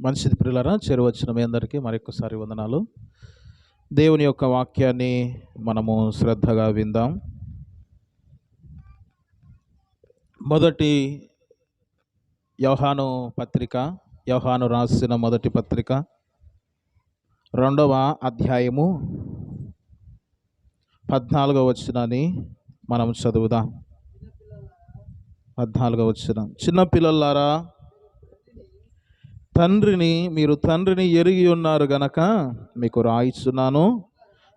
మంచిది ప్రియులారా, చేరువచ్చిన మీ అందరికీ మరొకసారి వందనాలు. దేవుని యొక్క వాక్యాన్ని మనము శ్రద్ధగా విందాం. మొదటి యోహాను పత్రిక, యోహాను రాసిన మొదటి పత్రిక 2వ అధ్యాయము 14వ వచనాన్ని మనం చదువుదాం. 14వ వచనం, చిన్నపిల్లలారా మీరు తండ్రిని ఎరిగి ఉన్నారు గనక మీకు రాయిస్తున్నాను.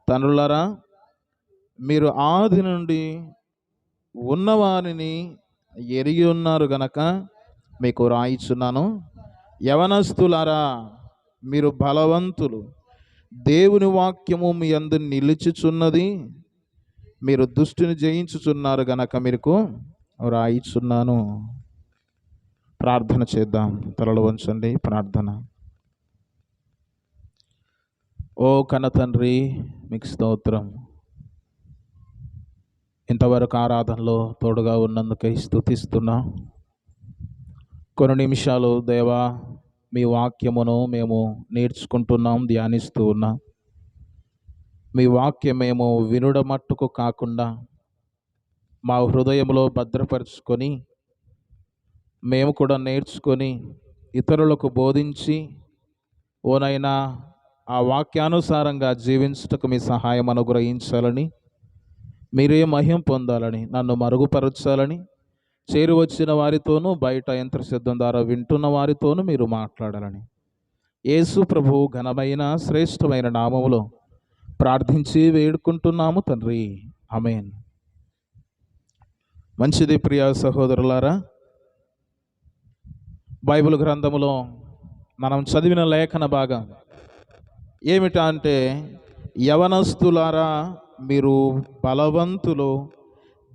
తండ్రులారా, మీరు ఆది నుండి ఉన్నవారిని ఎరిగి ఉన్నారు గనక మీకు రాయిస్తున్నాను. యవనస్తులారా, మీరు బలవంతులు, దేవుని వాక్యము మీ యందు నిలిచిచున్నది, మీరు దుష్టుని జయించుచున్నారు గనక మీకు రాయిస్తున్నాను. ప్రార్థన చేద్దాం. తలలు వంచండి. ప్రార్థన. ఓ కన్న తండ్రి, మీకు స్తోత్రం. ఇంతవరకు ఆరాధనలో తోడుగా ఉన్నందుకై స్తుతిస్తున్నా. కొన్ని నిమిషాలు దేవా, మీ వాక్యమును మేము నేర్చుకుంటున్నాం, ధ్యానిస్తూ ఉన్నాం. మీ వాక్యం మేము వినుడ మట్టుకు కాకుండా మా హృదయంలో భద్రపరుచుకొని మేము కూడా నేర్చుకొని ఇతరులకు బోధించి ఓనైనా ఆ వాక్యానుసారంగా జీవించుటకు మీ సహాయం అనుగ్రహించాలని, మీరే మహిమ పొందాలని, నన్ను మరుగుపరచాలని, చేరువచ్చిన వారితోనూ బయట యంత్ర సిద్ధం ద్వారా వింటున్న వారితోనూ మీరు మాట్లాడాలని యేసు ప్రభు ఘనమైన శ్రేష్టమైన నామములో ప్రార్థించి వేడుకుంటున్నాము తండ్రి. ఆమేన్. మంచిది ప్రియ సహోదరులారా, బైబిల్ గ్రంథములో మనం చదివిన లేఖన భాగం ఏమిటా అంటే, యవనస్తులారా మీరు బలవంతులు,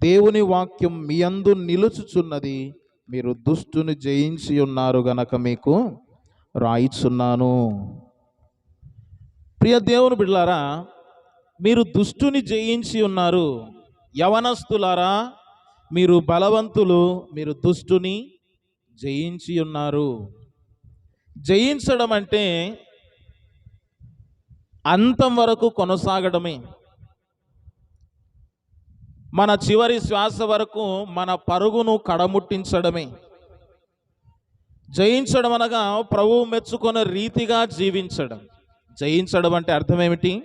దేవుని వాక్యం మీ యందు నిలుచుచున్నది, మీరు దుష్టుని జయించి ఉన్నారు గనక మీకు రాయిచున్నాను. ప్రియ దేవుని బిడ్డలారా, మీరు దుష్టుని జయించి ఉన్నారు. యవనస్తులారా మీరు బలవంతులు, మీరు దుష్టుని జయించి ఉన్నారు. జయించడం అంటే అంతం వరకు కొనసాగడమే. మన చివరి శ్వాస వరకు మన పరుగును కడముట్టించడమే. జయించడం అనగా ప్రభువు మెచ్చుకున్న రీతిగా జీవించడం. జయించడం అంటే అర్థం ఏమిటి?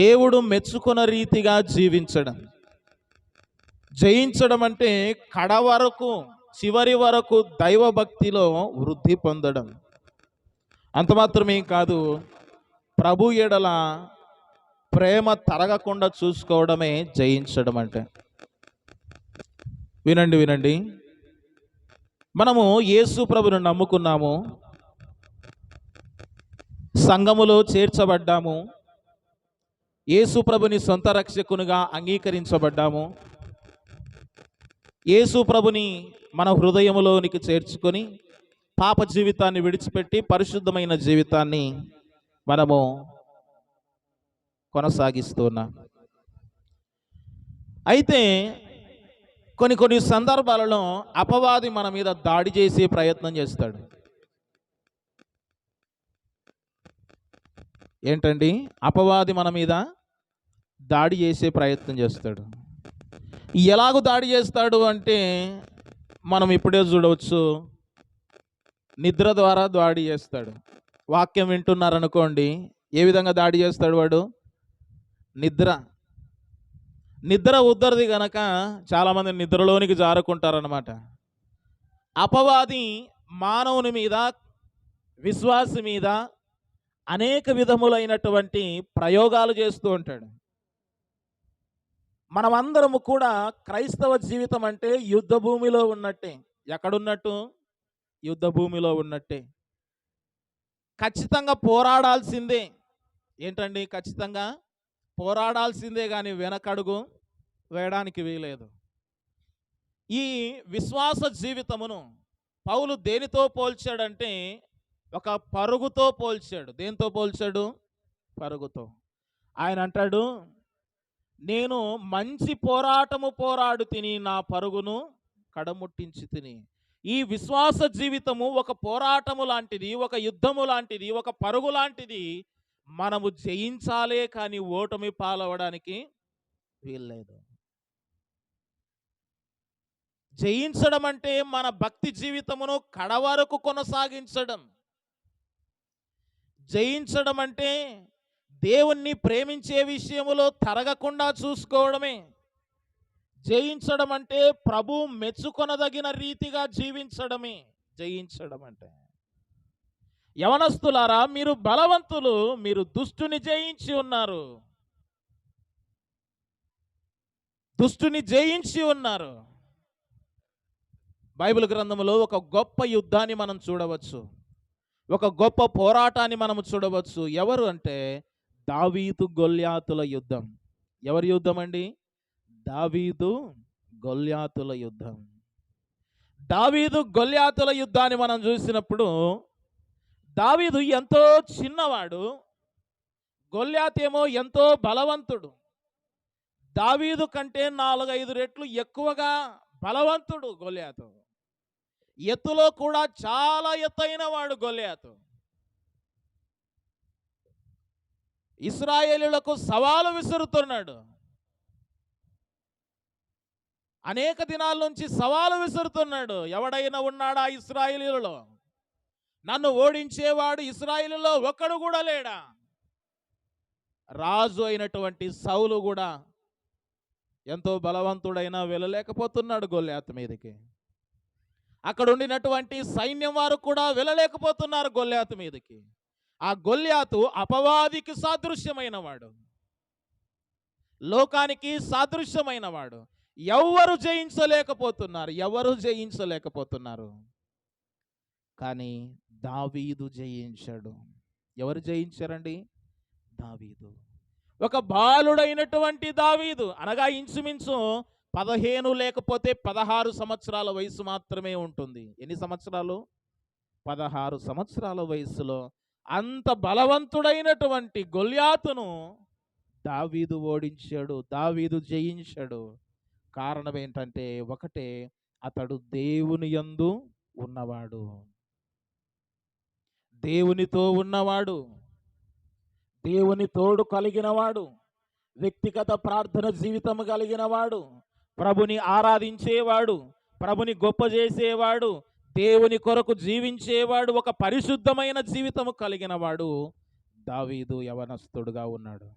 దేవుడు మెచ్చుకున్న రీతిగా జీవించడం. జయించడం అంటే కడ వరకు, చివరి వరకు దైవ భక్తిలో వృద్ధి పొందడం. అంత మాత్రమే కాదు, ప్రభు ఎడల ప్రేమ తరగకుండా చూసుకోవడమే జయించడం అంటే. వినండి, మనము యేసు ప్రభుని నమ్ముకున్నాము, సంఘములో చేర్చబడ్డాము, యేసు ప్రభుని సొంత రక్షకునిగా అంగీకరించబడ్డాము, యేసు ప్రభుని మన హృదయములోనికి చేర్చుకొని పాప జీవితాన్ని విడిచిపెట్టి పరిశుద్ధమైన జీవితాన్ని మనము కొనసాగిస్తున్నాం. అయితే కొన్ని సందర్భాలలో అపవాది మన మీద దాడి చేసే ప్రయత్నం చేస్తాడు. ఏంటండి? అపవాది మన మీద దాడి చేసే ప్రయత్నం చేస్తాడు. ఎలాగూ దాడి చేస్తాడు అంటే మనం ఇప్పుడే చూడవచ్చు. నిద్ర ద్వారా దాడి చేస్తాడు. వాక్యం వింటున్నారనుకోండి, ఏ విధంగా దాడి చేస్తాడు వాడు? నిద్ర ఉద్దరిది గనక చాలామంది నిద్రలోనికి జారుకుంటారనమాట. అపవాది మానవుని మీద, విశ్వాసి మీద అనేక విధములైనటువంటి ప్రయోగాలు చేస్తూ ఉంటాడు. మనమందరము కూడా క్రైస్తవ జీవితం అంటే యుద్ధ భూమిలో ఉన్నట్టే. ఎక్కడున్నట్టు? యుద్ధ భూమిలో ఉన్నట్టే. ఖచ్చితంగా పోరాడాల్సిందే. ఏంటండి? ఖచ్చితంగా పోరాడాల్సిందే, కానీ వెనకడుగు వేయడానికి వీలేదు. ఈ విశ్వాస జీవితమును పౌలు దేనితో పోల్చాడంటే ఒక పరుగుతో పోల్చాడు. దేంతో పోల్చాడు? పరుగుతో. ఆయన అంటాడు, నేను మంచి పోరాటము పోరాడు తిని నా పరుగును కడముట్టించి తిని. ఈ విశ్వాస జీవితము ఒక పోరాటము లాంటిది, ఒక యుద్ధము లాంటిది, ఒక పరుగు లాంటిది. మనము జయించాలే కానీ ఓటమి పాలవడానికి వీల్లేదు. జయించడం అంటే మన భక్తి జీవితమును కడవరకు కొనసాగించడం. జయించడం అంటే దేవుణ్ణి ప్రేమించే విషయములో తరగకుండా చూసుకోవడమే. జయించడం అంటే ప్రభు మెచ్చుకొనదగిన రీతిగా జీవించడమే జయించడం అంటే. యవనస్తులారా, మీరు బలవంతులు, మీరు దుష్టుని జయించి ఉన్నారు. దుష్టుని జయించి ఉన్నారు. బైబిల్ గ్రంథంలో ఒక గొప్ప యుద్ధాన్ని మనం చూడవచ్చు. ఒక గొప్ప పోరాటాన్ని మనం చూడవచ్చు. ఎవరు అంటే దావీదు గొల్యాతుల యుద్ధం. ఎవరి యుద్ధం అండి? దావీదు గొల్యాతుల యుద్ధం. దావీదు గొల్యాతుల యుద్ధాన్ని మనం చూసినప్పుడు దావీదు ఎంతో చిన్నవాడు, గొల్యాతేమో ఎంతో బలవంతుడు. దావీదు కంటే 4-5 రెట్లు ఎక్కువగా బలవంతుడు గొల్యాతు. ఎత్తులో కూడా చాలా ఎత్తైన వాడు గొల్యాతు. ఇశ్రాయేలీయులకు సవాలు విసురుతున్నాడు. అనేక దినాల నుంచి సవాలు విసురుతున్నాడు. ఎవడైనా ఉన్నాడా ఇశ్రాయేలీయులలో? నన్ను ఓడించేవాడు ఇశ్రాయేలులో ఒక్కడు కూడా లేడా? రాజు అయినటువంటి సౌలు కూడా ఎంతో బలవంతుడైనా వెళ్ళలేకపోతున్నాడు గొల్యాతు మీదకి. అక్కడ ఉండినటువంటి సైన్యం వారు కూడా వెళ్ళలేకపోతున్నారు గొల్యాతు మీదకి. ఆ గొల్యాతు అపవాదికి సాదృశ్యమైన వాడు, లోకానికి సాదృశ్యమైన వాడు. ఎవరు జయించలేకపోతున్నారు. కానీ దావీదు జయించాడు. ఎవరు జయించారండి? దావీదు. ఒక బాలుడైనటువంటి దావీదు, అనగా ఇంచుమించు 15 లేకపోతే 16 సంవత్సరాల వయసు మాత్రమే ఉంటుంది. ఎన్ని సంవత్సరాలు? 16 సంవత్సరాల వయసులో అంత బలవంతుడైనటువంటి గొల్యాతును దావీదు ఓడించాడు, దావీదు జయించాడు. కారణం ఏంటంటే ఒకటే, అతడు దేవుని యందు ఉన్నవాడు, దేవునితో ఉన్నవాడు, దేవుని తోడు కలిగినవాడు, వ్యక్తిగత ప్రార్థన జీవితం కలిగినవాడు, ప్రభుని ఆరాధించేవాడు, ప్రభుని గొప్ప చేసేవాడు, దేవుని కొరకు జీవించేవాడు, ఒక పరిశుద్ధమైన జీవితము కలిగినవాడు దావీదు యవనస్తుడుగా ఉన్నాడు.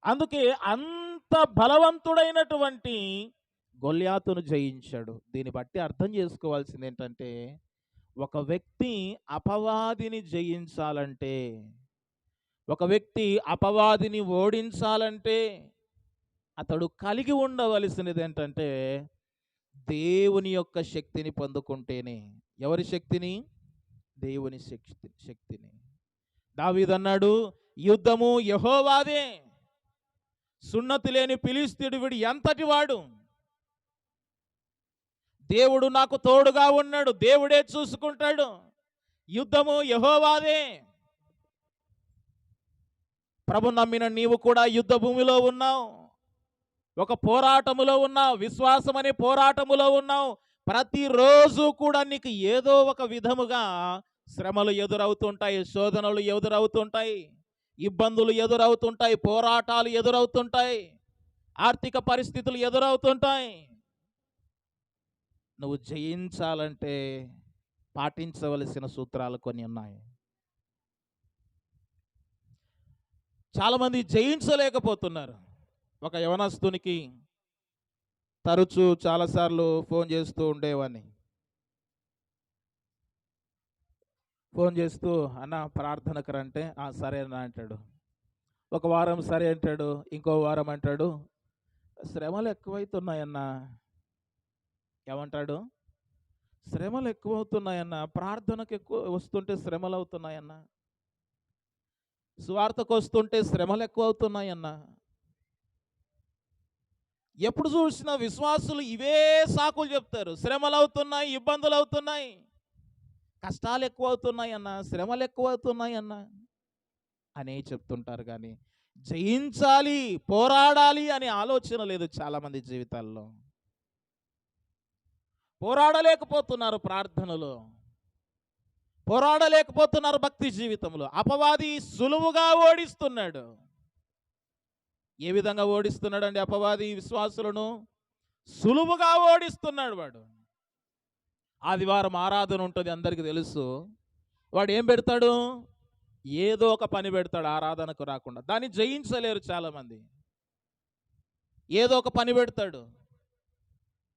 అందుకే అంత బలవంతుడైనటువంటి గొల్యాతును జయించాడు. దీన్ని బట్టి అర్థం చేసుకోవాల్సింది ఏంటంటే, ఒక వ్యక్తి అపవాదిని జయించాలంటే, ఒక వ్యక్తి అపవాదిని ఓడించాలంటే అతడు కలిగి ఉండవలసినది ఏంటంటే దేవుని యొక్క శక్తిని పొందుకుంటేనే. ఎవరి శక్తిని? దేవుని శక్తిని. దావీదు అన్నాడు, యుద్ధము యెహోవాదే, సున్నతి లేని ఫిలిష్తీయుడు వీడు ఎంతటి వాడు? దేవుడు నాకు తోడుగా ఉన్నాడు, దేవుడే చూసుకుంటాడు. యుద్ధము యెహోవాదే. ప్రభు నమ్మిన నీవు కూడా యుద్ధ భూమిలో ఉన్నావు, ఒక పోరాటములో ఉన్నావు, విశ్వాసం అనే పోరాటములో ఉన్నావు. ప్రతిరోజు కూడా నీకు ఏదో ఒక విధముగా శ్రమలు ఎదురవుతుంటాయి, శోధనలు ఎదురవుతుంటాయి, ఇబ్బందులు ఎదురవుతుంటాయి, పోరాటాలు ఎదురవుతుంటాయి, ఆర్థిక పరిస్థితులు ఎదురవుతుంటాయి. నువ్వు జయించాలంటే పాటించవలసిన సూత్రాలు కొన్ని ఉన్నాయి. చాలామంది జయించలేకపోతున్నారు. ఒక యవనస్తునికి తరచూ చాలాసార్లు ఫోన్ చేస్తూ ఉండేవాడిని. ఫోన్ చేస్తూ, అన్న ప్రార్థనకు రంటే సరే అన్న అంటాడు. ఒక వారం సరే అంటాడు, ఇంకో వారం అంటాడు శ్రమలు ఎక్కువైతున్నాయన్నా. ఏమంటాడు? శ్రమలు ఎక్కువవుతున్నాయన్నా, ప్రార్థనకు ఎక్కువ వస్తుంటే శ్రమలు అవుతున్నాయన్నా, సువార్తకు వస్తుంటే శ్రమలు ఎక్కువ అవుతున్నాయన్నా. ఎప్పుడు చూసినా విశ్వాసులు ఇవే సాకులు చెప్తారు. శ్రమలు అవుతున్నాయి, ఇబ్బందులు అవుతున్నాయి, కష్టాలు ఎక్కువ అవుతున్నాయన్నా, శ్రమలు ఎక్కువ అవుతున్నాయన్నా అనే చెప్తుంటారు. కానీ జయించాలి, పోరాడాలి అనే ఆలోచన లేదు చాలామంది జీవితాల్లో. పోరాడలేకపోతున్నారు ప్రార్థనలో, పోరాడలేకపోతున్నారు భక్తి జీవితంలో. అపవాది సులువుగా ఓడిస్తున్నాడు. ఏ విధంగా ఓడిస్తున్నాడండి అపవాది విశ్వాసులను? సులువుగా ఓడిస్తున్నాడు వాడు. ఆదివారం ఆరాధన ఉంటుంది, అందరికీ తెలుసు. వాడు ఏం పెడతాడు? ఏదో ఒక పని పెడతాడు ఆరాధనకు రాకుండా. దాన్ని జయించలేరు చాలామంది. ఏదో ఒక పని పెడతాడు.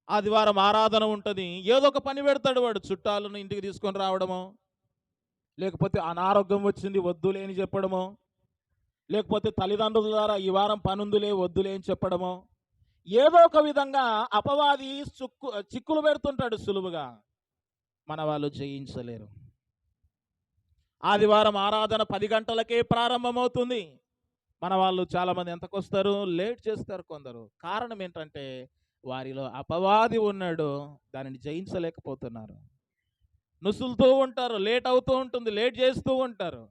ఆదివారం ఆరాధన ఉంటుంది, ఏదో ఒక పని పెడతాడు వాడు. చుట్టాలను ఇంటికి తీసుకొని రావడమో, లేకపోతే అనారోగ్యం వచ్చింది వద్దులే అని చెప్పడమో, లేకపోతే తల్లిదండ్రుల ద్వారా ఈ వారం పనుందులే వద్దులే అని చెప్పడమో, ఏదో ఒక విధంగా అపవాది చిక్కులు పెడుతుంటాడు సులువుగా. మన వాళ్ళు జయించలేరు. ఆదివారం ఆరాధన 10 గంటలకే ప్రారంభమవుతుంది. మన వాళ్ళు చాలామంది ఎంతకొస్తారు? లేట్ చేస్తారు కొందరు. కారణం ఏంటంటే వారిలో అపవాది ఉన్నాడు, దానిని జయించలేకపోతున్నారు. నుసులుతూ ఉంటారు, లేట్ అవుతూ ఉంటుంది, లేట్ చేస్తూ ఉంటారు.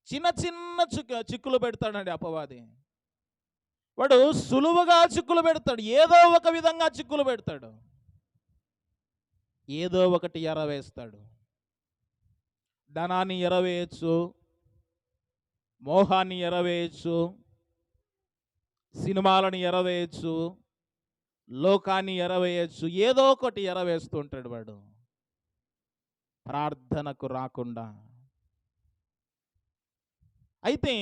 చిన్న చిన్న చిక్కులు పెడతాడండి అపవాది. వాడు సులువుగా చిక్కులు పెడతాడు, ఏదో ఒక విధంగా చిక్కులు పెడతాడు, ఏదో ఒకటి ఎరవేస్తాడు. ధనాన్ని ఎరవేయచ్చు, మోహాన్ని ఎరవేయచ్చు, సినిమాలను ఎరవేయచ్చు, లోకాన్ని ఎరవేయచ్చు, ఏదో ఒకటి ఎరవేస్తూ ఉంటాడు వాడు ప్రార్థనకు రాకుండా. అయితే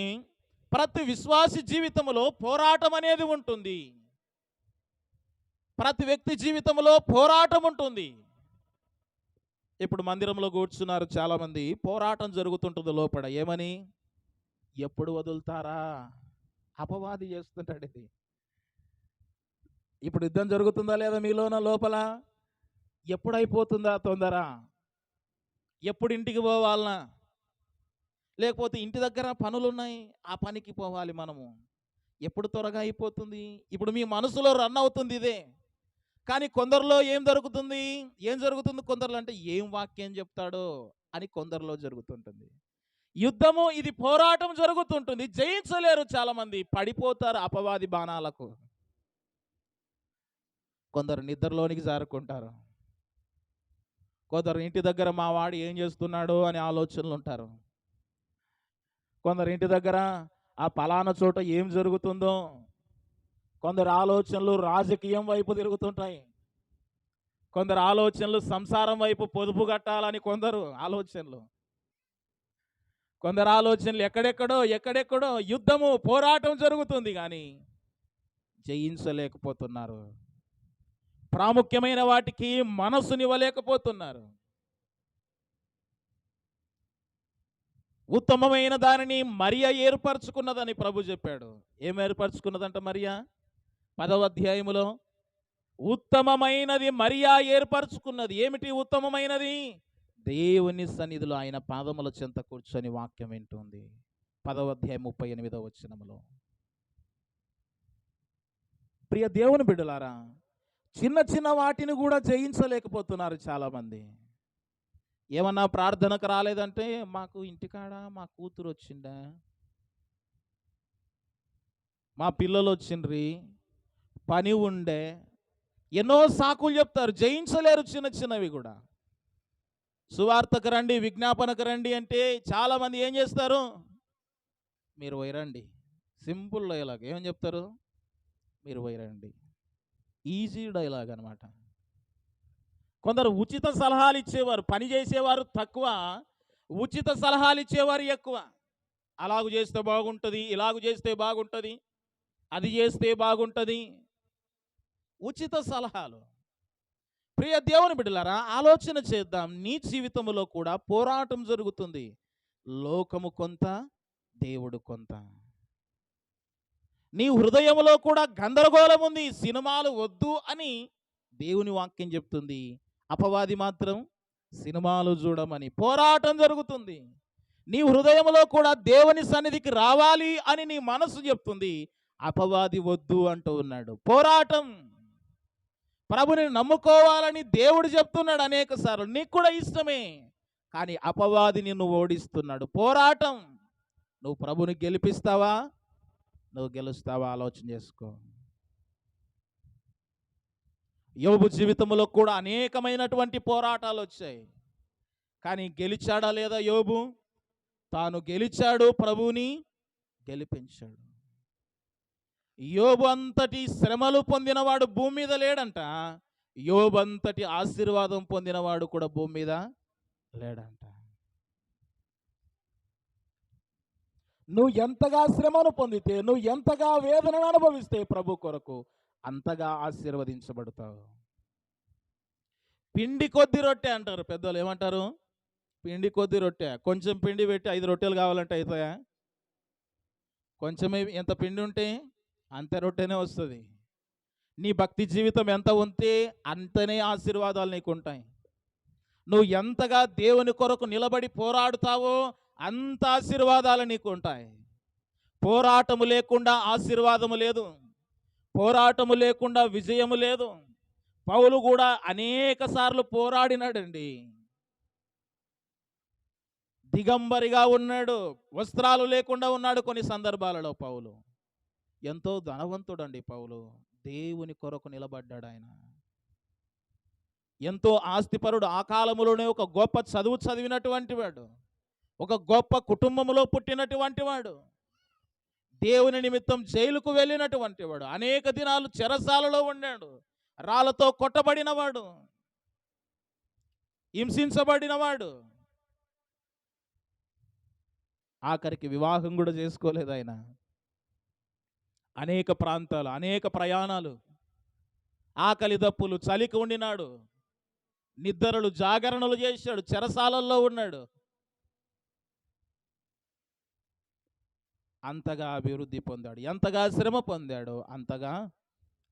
ప్రతి విశ్వాసి జీవితంలో పోరాటం అనేది ఉంటుంది. ప్రతి వ్యక్తి జీవితంలో పోరాటం ఉంటుంది. ఇప్పుడు మందిరంలో కూర్చున్నారు చాలామంది, పోరాటం జరుగుతుంటుంది లోపల. ఏమని? ఎప్పుడు వదులుతారా? అపవాది చేస్తుంటాడు ఇది. ఇప్పుడు యుద్ధం జరుగుతుందా లేదా మీలోన లోపల? ఎప్పుడు అయిపోతుందా తొందర? ఎప్పుడు ఇంటికి పోవాలనా? లేకపోతే ఇంటి దగ్గర పనులున్నాయి, ఆ పనికి పోవాలి మనము, ఎప్పుడు త్వరగా అయిపోతుంది? ఇప్పుడు మీ మనసులో రన్ అవుతుంది ఇదే. కానీ కొందరిలో ఏం జరుగుతుంది కొందరిలో అంటే ఏం వాక్యం చెప్తాడో అని కొందరిలో జరుగుతుంటుంది. యుద్ధము, ఇది పోరాటం జరుగుతుంటుంది. జయించలేరు చాలామంది, పడిపోతారు అపవాది బాణాలకు. కొందరు నిద్రలోనికి జారుకుంటారు, కొందరు ఇంటి దగ్గర మా వాడు ఏం చేస్తున్నాడో అని ఆలోచనలు ఉంటారు, కొందరు ఇంటి దగ్గర ఆ పలానా చోట ఏం జరుగుతుందో, కొందరు ఆలోచనలు రాజకీయం వైపు తిరుగుతుంటాయి, కొందరు ఆలోచనలు సంసారం వైపు పొదుపు కట్టాలని కొందరు ఆలోచనలు, కొందరు ఆలోచనలు ఎక్కడెక్కడో యుద్ధము పోరాటం జరుగుతుంది, కానీ జయించలేకపోతున్నారు. ప్రాముఖ్యమైన వాటికి మనసునివ్వలేకపోతున్నారు. ఉత్తమమైన దానిని మరియ ఏర్పరచుకున్నదని ప్రభు చెప్పాడు. ఏం ఏర్పరచుకున్నదంట మరియా? 10వ అధ్యాయములో ఉత్తమమైనది మరియా ఏర్పరచుకున్నది. ఏమిటి ఉత్తమమైనది? దేవుని సన్నిధిలో ఆయన పాదముల చెంత కూర్చొని వాక్యం వింటుంది. 10వ అధ్యాయం 38వ వచనములో. ప్రియ దేవుని బిడ్డలారా, చిన్న చిన్న వాటిని కూడా జయించలేకపోతున్నారు చాలామంది. ఏమన్నా ప్రార్థనకు రాలేదంటే, మాకు ఇంటికాడ మా కూతురు వచ్చిందా, మా పిల్లలు వచ్చిండ్రి, పని ఉండే, ఎన్నో సాకులు చెప్తారు. జయించలేరు చిన్న చిన్నవి కూడా. సువార్తకు రండి, విజ్ఞాపనకు రండి అంటే చాలామంది ఏం చేస్తారు? మీరు వైరండి. Simple dialogue. ఏమని చెప్తారు? మీరు వైరండి. ఈజీ డైలాగ్ అనమాట. కొందరు ఉచిత సలహాలు ఇచ్చేవారు, పని చేసేవారు తక్కువ, ఉచిత సలహాలు ఇచ్చేవారు ఎక్కువ. అలాగు చేస్తే బాగుంటుంది, ఇలాగు చేస్తే బాగుంటుంది, అది చేస్తే బాగుంటుంది, ఉచిత సలహాలు. ప్రియ దేవుని బిడ్డలారా, ఆలోచన చేద్దాం. నీ జీవితంలో కూడా పోరాటం జరుగుతుంది. లోకము కొంత, దేవుడు కొంత. నీ హృదయంలో కూడా గందరగోళం ఉంది. సినిమాలు వద్దు అని దేవుని వాక్యం చెప్తుంది. అపవాది మాత్రం సినిమాలు చూడమని. పోరాటం జరుగుతుంది. నీ హృదయంలో కూడా దేవుని సన్నిధికి రావాలి అని నీ మనసు చెప్తుంది. అపవాది వద్దు అంటూ ఉన్నాడు. పోరాటం. ప్రభుని నమ్ముకోవాలని దేవుడు చెప్తున్నాడు అనేక సార్లు. నీకు కూడా ఇష్టమే, కానీ అపవాది నిన్ను ఓడిస్తున్నాడు. పోరాటం. నువ్వు ప్రభుని గెలిపిస్తావా, నువ్వు గెలుస్తావా? ఆలోచన చేసుకో. యోబు జీవితంలో కూడా అనేకమైనటువంటి పోరాటాలు వచ్చాయి. కానీ గెలిచాడా లేదా యోబు? తాను గెలిచాడు, ప్రభువుని గెలిపించాడు. యోబు అంతటి శ్రమలు పొందినవాడు భూమి మీద లేడంట. యోబు అంతటి ఆశీర్వాదం పొందినవాడు కూడా భూమి మీద లేడంట. నువ్వు ఎంతగా శ్రమను పొందితే, నువ్వు ఎంతగా వేదనను అనుభవిస్తే ప్రభు కొరకు అంతగా ఆశీర్వదించబడతావు. పిండి కొద్ది రొట్టె అంటారు పెద్దలు. ఏమంటారు? పిండి కొద్ది రొట్టె. కొంచెం పిండి పెట్టి 5 రొట్టెలు కావాలంటే అవుతాయా? కొంచెమే, ఎంత పిండి ఉంటే అంతే రొట్టెనే వస్తుంది. నీ భక్తి జీవితం ఎంత ఉంటే అంతనే ఆశీర్వాదాలు నీకు ఉంటాయి. నువ్వు ఎంతగా దేవుని కొరకు నిలబడి పోరాడుతావో అంత ఆశీర్వాదాలు నీకు ఉంటాయి. పోరాటము లేకుండా ఆశీర్వాదము లేదు. పోరాటము లేకుండా విజయము లేదు. పౌలు కూడా అనేక సార్లు పోరాడినాడండి. దిగంబరిగా ఉన్నాడు, వస్త్రాలు లేకుండా ఉన్నాడు కొన్ని సందర్భాలలో. పౌలు ఎంతో ధనవంతుడండి. పౌలు దేవుని కొరకు నిలబడ్డాడు. ఆయన ఎంతో ఆస్తిపరుడు. ఆ కాలములోనే ఒక గొప్ప చదువు చదివినటువంటి వాడు, ఒక గొప్ప కుటుంబంలో పుట్టినటువంటి వాడు, దేవుని నిమిత్తం జైలుకు వెళ్ళినటువంటి వాడు, అనేక దినాలు చెరసాలలో ఉన్నాడు, రాళ్లతో కొట్టబడినవాడు, హింసించబడినవాడు. ఆఖరికి వివాహం కూడా చేసుకోలేదు ఆయన. అనేక ప్రాంతాలు, అనేక ప్రయాణాలు, ఆకలి దప్పులు, చలికి ఉండినాడు, నిద్రలు జాగరణలు చేశాడు, చెరసాలల్లో ఉన్నాడు. అంతగా అభివృద్ధి పొందాడు. ఎంతగా శ్రమ పొందాడో అంతగా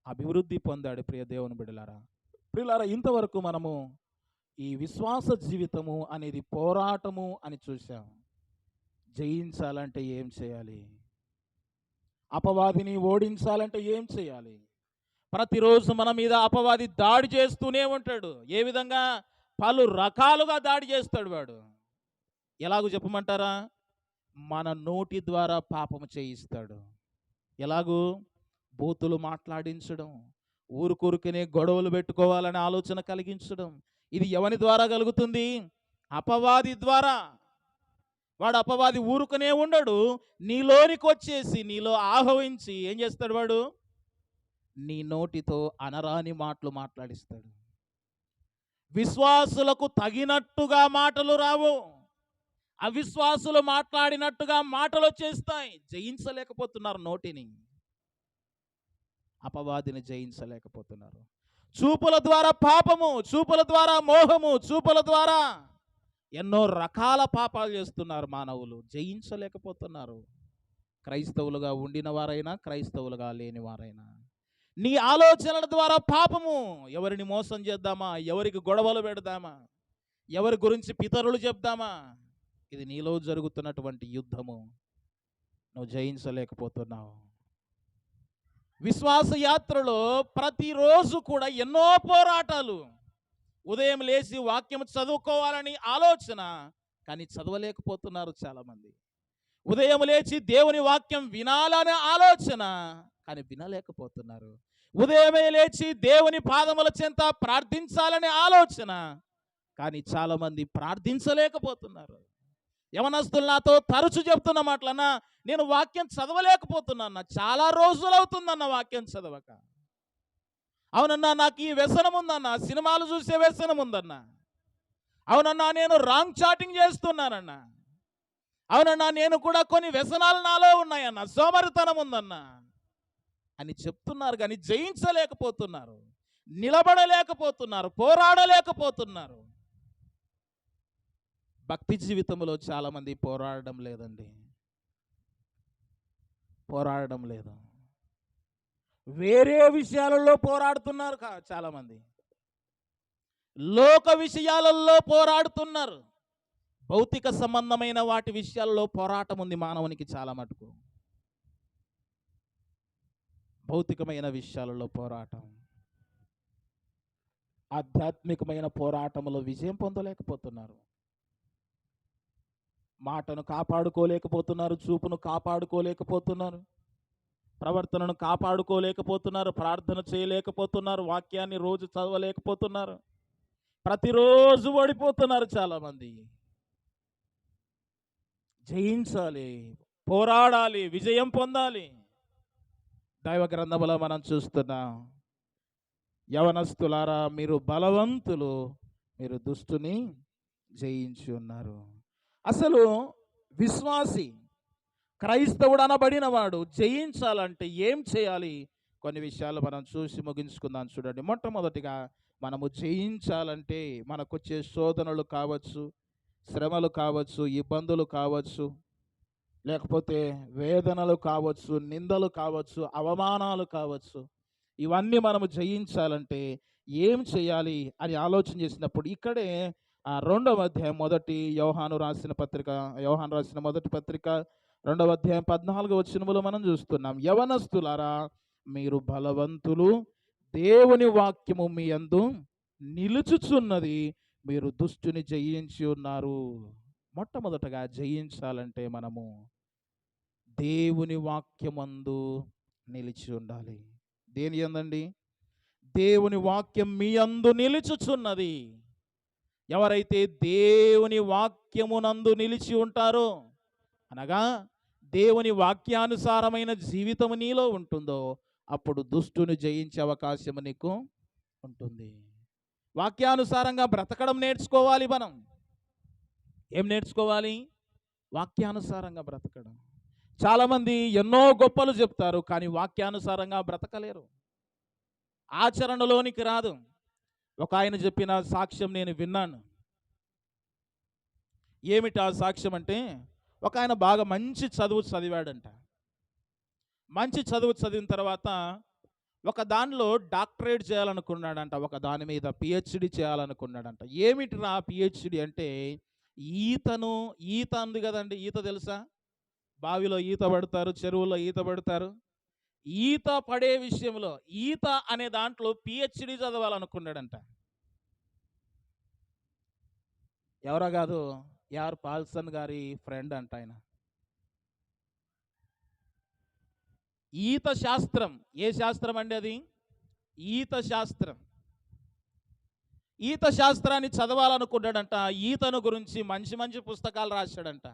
అభివృద్ధి పొందాడు. ప్రియ దేవుని బిడ్డలారా, ప్రియులారా, ఇంతవరకు మనము ఈ విశ్వాస జీవితము అనేది పోరాటము అని చూసాం. జయించాలంటే ఏం చేయాలి? అపవాదిని ఓడించాలంటే ఏం చేయాలి? ప్రతిరోజు మన మీద అపవాది దాడి చేస్తూనే ఉంటాడు. ఏ విధంగా? పలు రకాలుగా దాడి చేస్తాడు వాడు. ఎలాగో చెప్పమంటారా? మన నోటి ద్వారా పాపము చేయిస్తాడు. ఎలాగూ? బూతులు మాట్లాడించడం, ఊరుకూరుకునే గొడవలు పెట్టుకోవాలనే ఆలోచన కలిగించడం. ఇది ఎవని ద్వారా కలుగుతుంది? అపవాది ద్వారా. వాడు అపవాది ఊరుకునే ఉండడు. నీలోనికి వచ్చేసి నీలో ఆహ్వానించి ఏం చేస్తాడు వాడు? నీ నోటితో అనరాని మాటలు మాట్లాడిస్తాడు. విశ్వాసులకు తగినట్టుగా మాటలు రావు. అవిశ్వాసులు మాట్లాడినట్టుగా మాటలు వచ్చేస్తాయి. జయించలేకపోతున్నారు నోటిని. అపవాదిని జయించలేకపోతున్నారు. చూపుల ద్వారా పాపము, చూపుల ద్వారా మోహము, చూపుల ద్వారా ఎన్నో రకాల పాపాలు చేస్తున్నారు మానవులు. జయించలేకపోతున్నారు. క్రైస్తవులుగా ఉండిన వారైనా, క్రైస్తవులుగా లేని వారైనా. నీ ఆలోచనల ద్వారా పాపము. ఎవరిని మోసం చేద్దామా? ఎవరికి గొడవలు పెడదామా? ఎవరి గురించి పితరులు చెప్దామా? ఇది నీలో జరుగుతున్నటువంటి యుద్ధము. నువ్వు జయించలేకపోతున్నావు. విశ్వాస యాత్రలో ప్రతిరోజు కూడా ఎన్నో పోరాటాలు. ఉదయం లేచి వాక్యం చదువుకోవాలని ఆలోచన, కానీ చదవలేకపోతున్నారు చాలామంది. ఉదయం లేచి దేవుని వాక్యం వినాలనే ఆలోచన, కానీ వినలేకపోతున్నారు. ఉదయమే లేచి దేవుని పాదముల చెంత ప్రార్థించాలనే ఆలోచన, కానీ చాలామంది ప్రార్థించలేకపోతున్నారు. యవనస్తులు నాతో తరచు చెప్తున్న మాటలన్నా, నేను వాక్యం చదవలేకపోతున్నా, చాలా రోజులు అవుతుందన్న వాక్యం చదవక. అవునన్నా, నాకు ఈ వ్యసనం ఉందన్నా, సినిమాలు చూసే వ్యసనం ఉందన్నా. అవునన్నా, నేను రాంగ్ చాటింగ్ చేస్తున్నానన్నా. అవునన్నా, నేను కూడా కొన్ని వ్యసనాలు నాలో ఉన్నాయన్నా, సోమరితనం ఉందన్నా అని చెప్తున్నారు. కానీ జయించలేకపోతున్నారు, నిలబడలేకపోతున్నారు, పోరాడలేకపోతున్నారు. భక్తి జీవితంలో చాలామంది పోరాడడం లేదండి. పోరాడడం లేదు. వేరే విషయాలలో పోరాడుతున్నారు చాలామంది. లోక విషయాలలో పోరాడుతున్నారు. భౌతిక సంబంధమైన వాటి విషయాల్లో పోరాటం ఉంది మానవునికి చాలా మటుకు. భౌతికమైన విషయాలలో పోరాటం. ఆధ్యాత్మికమైన పోరాటంలో విజయం పొందలేకపోతున్నారు. మాటను కాపాడుకోలేకపోతున్నారు, చూపును కాపాడుకోలేకపోతున్నారు, ప్రవర్తనను కాపాడుకోలేకపోతున్నారు, ప్రార్థన చేయలేకపోతున్నారు, వాక్యాన్ని రోజు చదవలేకపోతున్నారు, ప్రతిరోజు ఓడిపోతున్నారు చాలామంది. జయించాలి, పోరాడాలి, విజయం పొందాలి. దైవ గ్రంథములో మనం చూస్తున్నాం, యవనస్తులారా మీరు బలవంతులు, మీరు దుష్టుని జయించి ఉన్నారు. అసలు విశ్వాసి, క్రైస్తవుడు అనబడిన వాడు జయించాలంటే ఏం చేయాలి? కొన్ని విషయాలు మనం చూసి ముగించుకుందాం. చూడండి, మొట్టమొదటిగా మనము జయించాలంటే మనకొచ్చే శోధనలు కావచ్చు, శ్రమలు కావచ్చు, ఇబ్బందులు కావచ్చు, లేకపోతే వేదనలు కావచ్చు, నిందలు కావచ్చు, అవమానాలు కావచ్చు, ఇవన్నీ మనము జయించాలంటే ఏం చేయాలి అని ఆలోచన చేసినప్పుడు ఇక్కడే 2వ అధ్యాయం యోహాను రాసిన మొదటి పత్రిక 2వ అధ్యాయం 14వ వచనములో మనం చూస్తున్నాం, యవనస్తులారా మీరు బలవంతులు, దేవుని వాక్యము మీ యందు నిలుచుచున్నది, మీరు దుష్టుని జయించి ఉన్నారు. మొట్టమొదటగా జయించాలంటే మనము దేవుని వాక్యమందు నిలిచి ఉండాలి. దేని యందండి? దేవుని వాక్యం మీ యందు నిలుచుచున్నది. ఎవరైతే దేవుని వాక్యమునందు నిలిచి ఉంటారో, అనగా దేవుని వాక్యానుసారమైన జీవితము నీలో ఉంటుందో, అప్పుడు దుష్టుని జయించే అవకాశం నీకు ఉంటుంది. వాక్యానుసారంగా బ్రతకడం నేర్చుకోవాలి. మనం ఏం నేర్చుకోవాలి? వాక్యానుసారంగా బ్రతకడం. చాలామంది ఎన్నో గొప్పలు చెప్తారు, కానీ వాక్యానుసారంగా బ్రతకలేరు, ఆచరణలోనికి రాదు. ఒక ఆయన చెప్పిన సాక్ష్యం నేను విన్నాను. ఏమిటి ఆ సాక్ష్యం అంటే, ఒక ఆయన బాగా మంచి చదువు చదివాడంట. మంచి చదువు చదివిన తర్వాత ఒక దానిలో డాక్టరేట్ చేయాలనుకున్నాడంట, ఒక దాని మీద పిహెచ్డి చేయాలనుకున్నాడంట. ఏమిటిరా పిహెచ్డి అంటే, ఈత ఉంది కదండి, ఈత తెలుసా? బావిలో ఈత పడతారు, చెరువులో ఈత పడతారు. ఈత పడే విషయంలో, ఈత అనే దాంట్లో పిహెచ్డి చదవాలనుకున్నాడంట. ఎవరో కాదు, పాల్సన్ గారి ఫ్రెండ్ అంట ఆయన. ఈత శాస్త్రం, ఏ శాస్త్రం అండి అది? ఈత శాస్త్రం. ఈత శాస్త్రాన్ని చదవాలనుకున్నాడంట. ఈతను గురించి మంచి మంచి పుస్తకాలు రాశాడంట.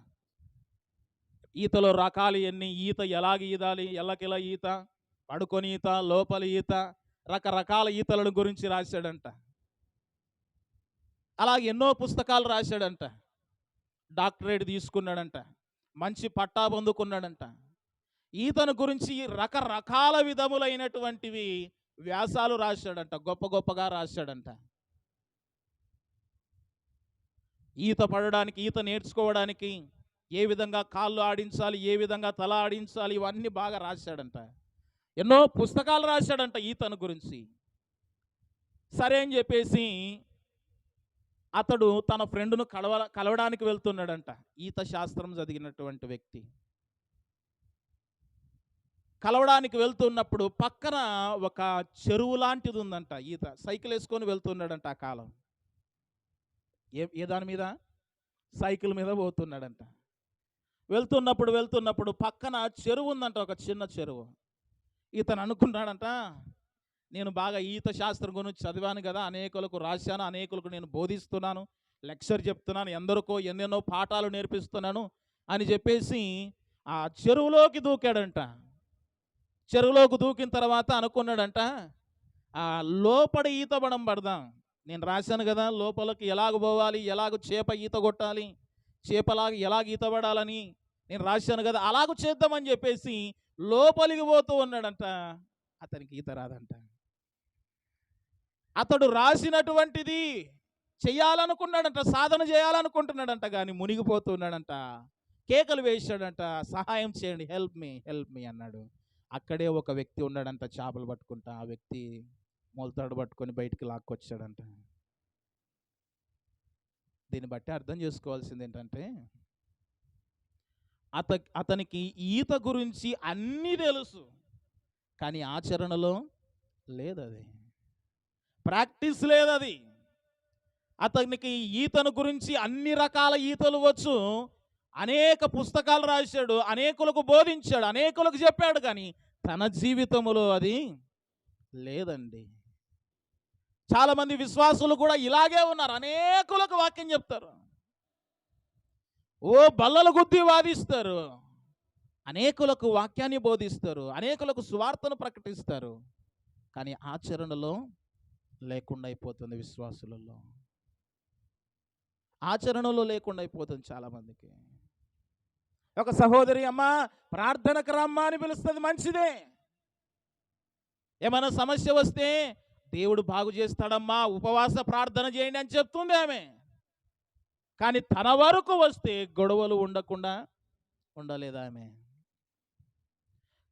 ఈతలో రకాలు ఎన్ని, ఈత ఎలాగ ఈదాలి, ఎల్లకిలా ఈత, పడుకొని ఈత, లోపల ఈత, రకరకాల ఈతలను గురించి రాశాడంట. అలాగే ఎన్నో పుస్తకాలు రాశాడంట. డాక్టరేట్ తీసుకున్నాడంట, మంచి పట్టా పొందుకున్నాడంట. ఈతను గురించి రకరకాల విధములైనటువంటివి వ్యాసాలు రాశాడంట, గొప్ప గొప్పగా రాశాడంట. ఈత పడడానికి, ఈత నేర్చుకోవడానికి ఏ విధంగా కాళ్ళు ఆడించాలి, ఏ విధంగా తల ఆడించాలి, ఇవన్నీ బాగా రాశాడంట. ఎన్నో పుస్తకాలు రాశాడంట ఈతను గురించి. సరే అని చెప్పేసి అతడు తన ఫ్రెండ్ను కలవడానికి వెళ్తున్నాడంట, ఈత శాస్త్రం చదివినటువంటి వ్యక్తి. కలవడానికి వెళ్తున్నప్పుడు పక్కన ఒక చెరువు లాంటిది ఉందంట. ఈత సైకిల్ వేసుకొని వెళ్తున్నాడంట. ఆ కాలం ఏ దాని మీద? సైకిల్ మీద పోతున్నాడంట. వెళ్తున్నప్పుడు పక్కన చెరువు ఉందంట, ఒక చిన్న చెరువు. ఇతను అనుకున్నాడంట, నేను బాగా ఈత శాస్త్రం గురించి చదివాను కదా, అనేకులకు రాశాను, అనేకులకు నేను బోధిస్తున్నాను, లెక్చర్ చెప్తున్నాను, ఎందరికో ఎన్నెన్నో పాఠాలు నేర్పిస్తున్నాను అని చెప్పేసి ఆ చెరువులోకి దూకాడంట. చెరువులోకి దూకిన తర్వాత అనుకున్నాడంట, ఆ లోపల ఈత పడదాం, నేను రాశాను కదా లోపలికి ఎలాగ పోవాలి, ఎలాగ చేప ఈత కొట్టాలి, చేపలాగా ఎలాగ ఈత పడాలని నేను రాశాను కదా, అలాగ చేద్దామని చెప్పేసి లోపలికి పోతూ ఉన్నాడంట. అతనికి ఈత రాదంట. అతడు రాసినటువంటిది చెయ్యాలనుకున్నాడంట, సాధన చేయాలనుకుంటున్నాడంట, కానీ మునిగిపోతున్నాడంట. కేకలు వేశాడంట, సహాయం చేయండి, హెల్ప్ మీ అన్నాడు. అక్కడే ఒక వ్యక్తి ఉన్నాడంట, చేపలు పట్టుకుంటా. ఆ వ్యక్తి మొలతాడు పట్టుకొని బయటికి లాక్కొచ్చాడంట. దీన్ని బట్టి అర్థం చేసుకోవాల్సింది ఏంటంటే, అతనికి ఈత గురించి అన్నీ తెలుసు, కానీ ఆచరణలో లేదు, అది ప్రాక్టీస్ లేదు. అది అతనికి ఈతను గురించి అన్ని రకాల ఈతలు వచ్చు, అనేక పుస్తకాలు రాశాడు, అనేకులకు బోధించాడు, అనేకులకు చెప్పాడు, కానీ తన జీవితంలో అది లేదండి. చాలామంది విశ్వాసులు కూడా ఇలాగే ఉన్నారు. అనేకులకు వాక్యం చెప్తారు, ఓ బల్లలు గుద్ది వాదిస్తారు, అనేకులకు వాక్యాన్ని బోధిస్తారు, అనేకులకు సువార్తను ప్రకటిస్తారు. కానీ ఆచరణలో లేకుండా అయిపోతుంది. విశ్వాసులలో ఆచరణలో లేకుండా అయిపోతుంది చాలామందికి. ఒక సహోదరి, అమ్మ ప్రార్థనకు రమ్మా అని పిలుస్తుంది, మంచిదే. ఏమైనా సమస్య వస్తే దేవుడు బాగు చేస్తాడమ్మా, ఉపవాస ప్రార్థన చేయండి అని చెప్తుంది ఆమె. కానీ తన వరకు వస్తే గొడవలు ఉండకుండా ఉండలేదు ఆమె.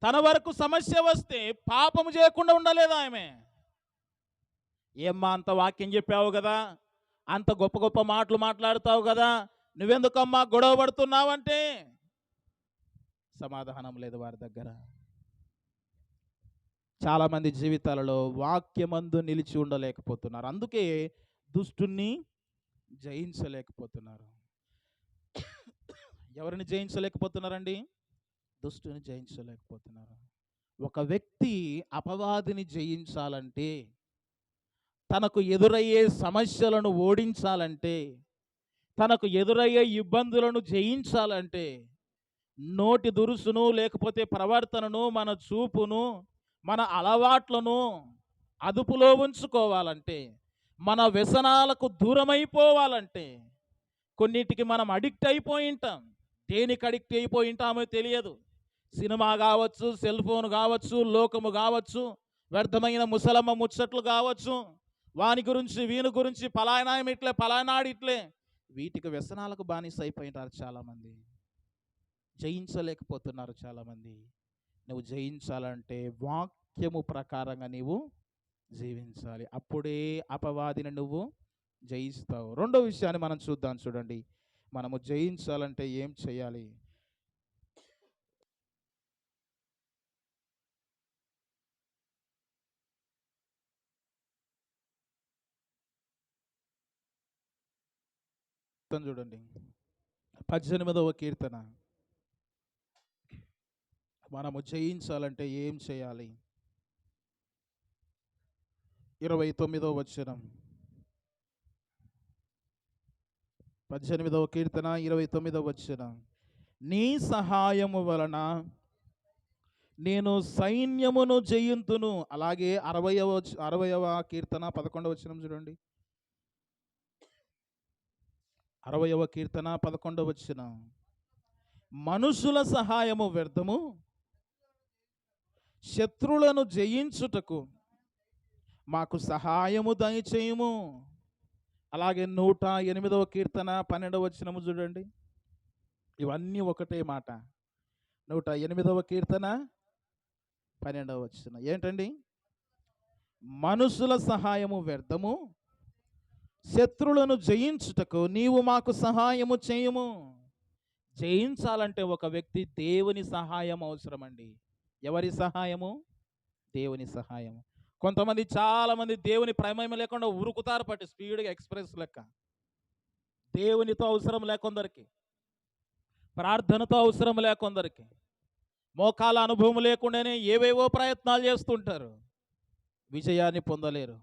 తన వరకు సమస్య వస్తే పాపము చేయకుండా ఉండలేదు ఆమె. ఏమ్మా అంత వాక్యం చెప్పావు కదా, అంత గొప్ప గొప్ప మాటలు మాట్లాడుతావు కదా, నువ్వెందుకమ్మా గొడవ పడుతున్నావంటే సమాధానం లేదు వారి దగ్గర. చాలామంది జీవితాలలో వాక్యమందు నిలిచి ఉండలేకపోతున్నారు. అందుకే దుష్టుణ్ణి జయించలేకపోతున్నారు. ఎవరిని జయించలేకపోతున్నారండి? దుష్టుని జయించలేకపోతున్నారు. ఒక వ్యక్తి అపవాదిని జయించాలంటే, తనకు ఎదురయ్యే సమస్యలను ఓడించాలంటే, తనకు ఎదురయ్యే ఇబ్బందులను జయించాలంటే, నోటి దురుసును లేకపోతే ప్రవర్తనను, మన చూపును, మన అలవాట్లను అదుపులో ఉంచుకోవాలంటే, మన వ్యసనాలకు దూరమైపోవాలంటే, కొన్నిటికి మనం అడిక్ట్ అయిపోయి ఉంటాం. దేనికి అడిక్ట్ అయిపోయి ఉంటామో తెలియదు. సినిమా కావచ్చు, సెల్ ఫోన్ కావచ్చు, లోకము కావచ్చు, వ్యర్థమైన ముసలమ్మ ముచ్చట్లు కావచ్చు, వాని గురించి వీని గురించి పలానాయం ఇట్లే పలానాడు ఇట్లే, వీటికి వ్యసనాలకు బానిస అయిపోయినారు చాలామంది. జయించలేకపోతున్నారు చాలామంది. నువ్వు జయించాలంటే వాక్యము ప్రకారంగా నీవు జీవించాలి. అప్పుడే అపవాదిని నువ్వు జయిస్తావు. రెండో విషయాన్ని మనం చూద్దాం. చూడండి, మనము జయించాలంటే ఏం చేయాలి? చూడండి, 18వ కీర్తన. మనము జయించాలంటే ఏం చేయాలి? 29వ వచనం. 18వ కీర్తన 29వ వచనం. నీ సహాయము వలన నేను సైన్యమును జయింతును. అలాగే 60వ కీర్తన 11వ వచనం చూడండి. 60వ కీర్తన 11వ వచనం. మనుషుల సహాయము వ్యర్థము, శత్రులను జయించుటకు మాకు సహాయము దయచేయుము. అలాగే 108వ కీర్తన 12వ వచనము చూడండి. ఇవన్నీ ఒకటే మాట. 108వ కీర్తన 12వ వచనం ఏంటండి? మనుషుల సహాయము వ్యర్థము, శత్రులను జయించుటకు నీవు మాకు సహాయము చేయుము. జయించాలంటే ఒక వ్యక్తి దేవుని సహాయం అవసరమండి. ఎవరి సహాయము? దేవుని సహాయము. కొంతమంది, చాలామంది దేవుని ప్రమేయం లేకుండా ఉరుకుతారు పట్టి స్పీడ్గా, ఎక్స్ప్రెస్ లెక్క. దేవునితో అవసరం లేకొందరికి, ప్రార్థనతో అవసరం లేకొందరికి, మోకాల అనుభవం లేకుండానే ఏవేవో ప్రయత్నాలు చేస్తుంటారు, విజయాన్ని పొందలేరు.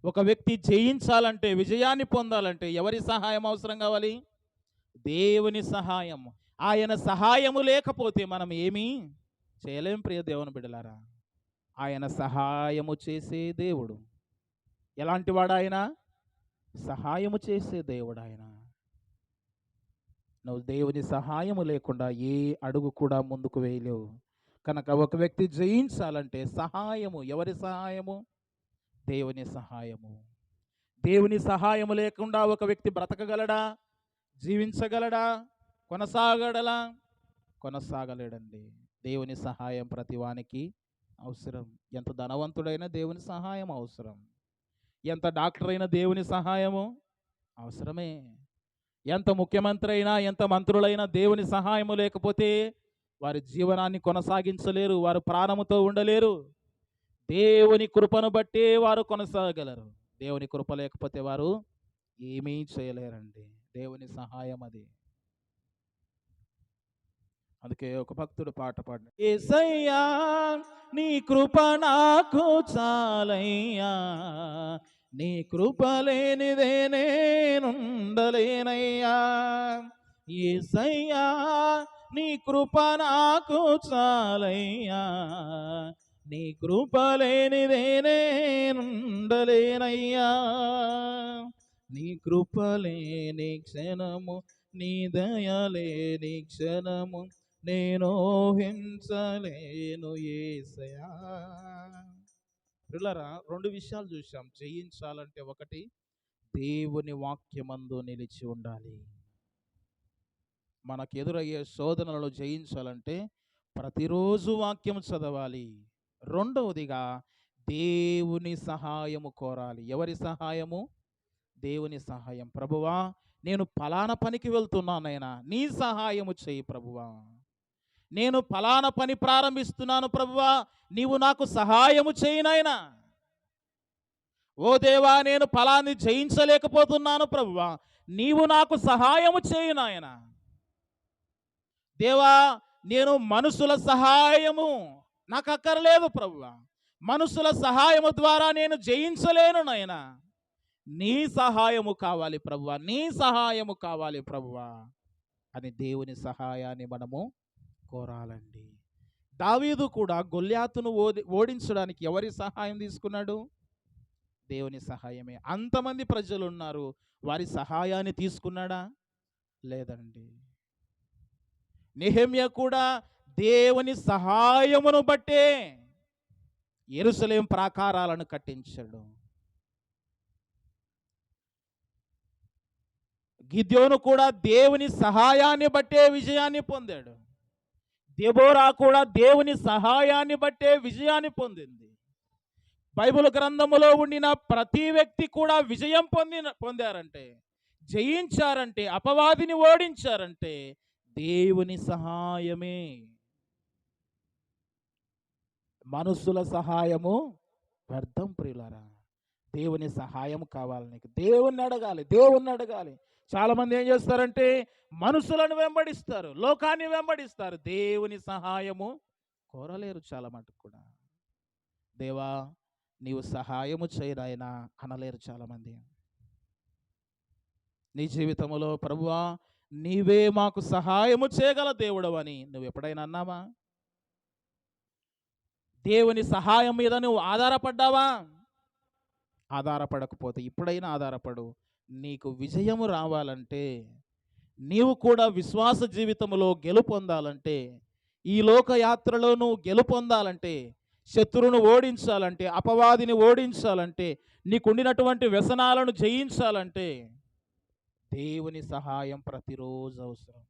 ఒక వ్యక్తి జయించాలంటే, విజయాన్ని పొందాలంటే ఎవరి సహాయం అవసరం కావాలి? దేవుని సహాయం. ఆయన సహాయము లేకపోతే మనం ఏమీ చేయలేం. ప్రియ దేవుని బిడ్డలారా, ఆయన సహాయము చేసే దేవుడు. ఎలాంటి వాడు ఆయన? సహాయము చేసే దేవుడు ఆయన. నువ్వు దేవుని సహాయము లేకుండా ఏ అడుగు కూడా ముందుకు వేయలేవు. కనుక ఒక వ్యక్తి జయించాలంటే సహాయము. ఎవరి సహాయము? దేవుని సహాయము. దేవుని సహాయము లేకుండా ఒక వ్యక్తి బ్రతకగలడా? జీవించగలడా? కొనసాగడలా? కొనసాగలేడండి. దేవుని సహాయం ప్రతివానికి అవసరం. ఎంత ధనవంతుడైనా దేవుని సహాయం అవసరం. ఎంత డాక్టర్ అయినా దేవుని సహాయము అవసరమే. ఎంత ముఖ్యమంత్రి అయినా, ఎంత మంత్రులైనా దేవుని సహాయము లేకపోతే వారి జీవనాన్ని కొనసాగించలేరు, వారు ప్రాణముతో ఉండలేరు. దేవుని కృపను బట్టి వారు కొనసాగలరు. దేవుని కృప లేకపోతే వారు ఏమీ చేయలేరండి. దేవుని సహాయం అది. అందుకే ఒక భక్తుడు పాట పాడు, యేసయ్యా నీ కృప నాకు చాలయ్యా, నీ కృప లేనిదే నేనుండలేనయ్యా, యేసయ్యా నీ కృప నాకు చాలయ్యా, నీ కృప లేనిదే నేనుండలేనయ్యా, నీ కృప లేని క్షణము, నీ దయ లేని క్షణము నేను ఊహించలేను యేసయ్యా. పిల్లరా, రెండు విషయాలు చూసాం. జయించాలంటే ఒకటి, దేవుని వాక్యమందు నిలిచి ఉండాలి. మనకు ఎదురయ్యే శోధనలను జయించాలంటే ప్రతిరోజు వాక్యం చదవాలి. రెండవదిగా దేవుని సహాయము కోరాలి. ఎవరి సహాయము? దేవుని సహాయం. ప్రభువా, నేను ఫలానా పనికి వెళ్తున్నానైనా నీ సహాయము చేయి ప్రభువా, నేను ఫలానా పని ప్రారంభిస్తున్నాను ప్రభువా, నీవు నాకు సహాయము చేయి నాయనా, ఓ దేవా నేను ఫలాన్ని జయించలేకపోతున్నాను ప్రభువా, నీవు నాకు సహాయము చేయి నాయనా, దేవా నేను మనుషుల సహాయము నాకు అక్కర్లేదు ప్రభువా, మనుషుల సహాయము ద్వారా నేను జయించలేను నాయనా, నీ సహాయము కావాలి ప్రభువా, నీ సహాయము కావాలి ప్రభువా అని దేవుని సహాయాన్ని మనము కోరాలండి. దావీదు కూడా గొల్యాతును ఓడించడానికి ఎవరి సహాయం తీసుకున్నాడు? దేవుని సహాయమే. అంతమంది ప్రజలు ఉన్నారు, వారి సహాయాన్ని తీసుకున్నాడా? లేదండి. నెహెమ్యా కూడా దేవుని సహాయమును బట్టే యెరూషలేము ప్రాకారాలను కట్టించాడు. గిద్యోను కూడా దేవుని సహాయాన్ని బట్టే విజయాన్ని పొందాడు. దెబోరా కూడా దేవుని సహాయాన్ని బట్టే విజయాన్ని పొందింది. బైబిల్ గ్రంథములో ఉండిన ప్రతి వ్యక్తి కూడా విజయం పొందారంటే, జయించారంటే, అపవాదిని ఓడించారంటే దేవుని సహాయమే. మనుషుల సహాయము వ్యర్థం ప్రియులారా. దేవుని సహాయం కావాలి నీకు. దేవుణ్ణి అడగాలి, దేవుణ్ణి అడగాలి. చాలామంది ఏం చేస్తారంటే మనుషులను వెంబడిస్తారు, లోకాన్ని వెంబడిస్తారు, దేవుని సహాయము కోరలేరు చాలా మటుకు కూడా. దేవా నీవు సహాయము చేయరాయనా అనలేరు చాలామంది. నీ జీవితంలో ప్రభువా నీవే మాకు సహాయము చేయగల దేవుడు అని నువ్వు ఎప్పుడైనా అన్నావా? దేవుని సహాయం మీద నువ్వు ఆధారపడ్డావా? ఆధారపడకపోతే ఇప్పుడైనా ఆధారపడు. నీకు విజయము రావాలంటే, నీవు కూడా విశ్వాస జీవితంలో గెలుపొందాలంటే, ఈ లోక యాత్రలో నువ్వు గెలుపొందాలంటే, శత్రువును ఓడించాలంటే, అపవాదిని ఓడించాలంటే, నీకుండినటువంటి వ్యసనాలను జయించాలంటే దేవుని సహాయం ప్రతిరోజు అవసరం.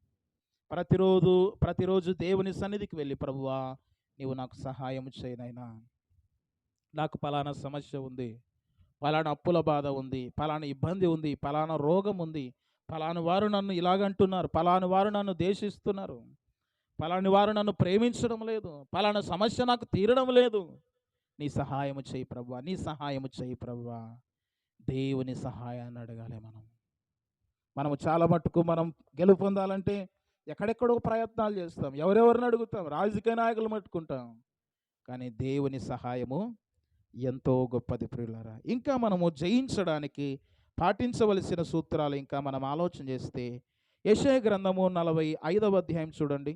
ప్రతిరోజు దేవుని సన్నిధికి వెళ్ళి ప్రభువా నీవు నాకు సహాయం చేయనైనా, నాకు పలానా సమస్య ఉంది, పలానా అప్పుల బాధ ఉంది, పలానా ఇబ్బంది ఉంది, పలానా రోగం ఉంది, పలానా వారు నన్ను ఇలాగంటున్నారు, పలానా వారు నన్ను ద్వేషిస్తున్నారు, పలాని వారు నన్ను ప్రేమించడం లేదు, పలానా సమస్య నాకు తీరడం లేదు, నీ సహాయము చేయి ప్రభువా, నీ సహాయము చేయి ప్రభువా. దేవుని సహాయాన్ని అడగాలి. మనము చాలా మట్టుకు మనం గెలుపొందాలంటే ఎక్కడెక్కడో ప్రయత్నాలు చేస్తాం, ఎవరెవరిని అడుగుతాం, రాజకీయ నాయకులు మట్టుకుంటాం, కానీ దేవుని సహాయము ఎంతో గొప్పది ప్రియులారా. ఇంకా మనము జయించడానికి పాటించవలసిన సూత్రాలు ఇంకా మనం ఆలోచన చేస్తే, యెషయా గ్రంథము 45వ అధ్యాయం చూడండి.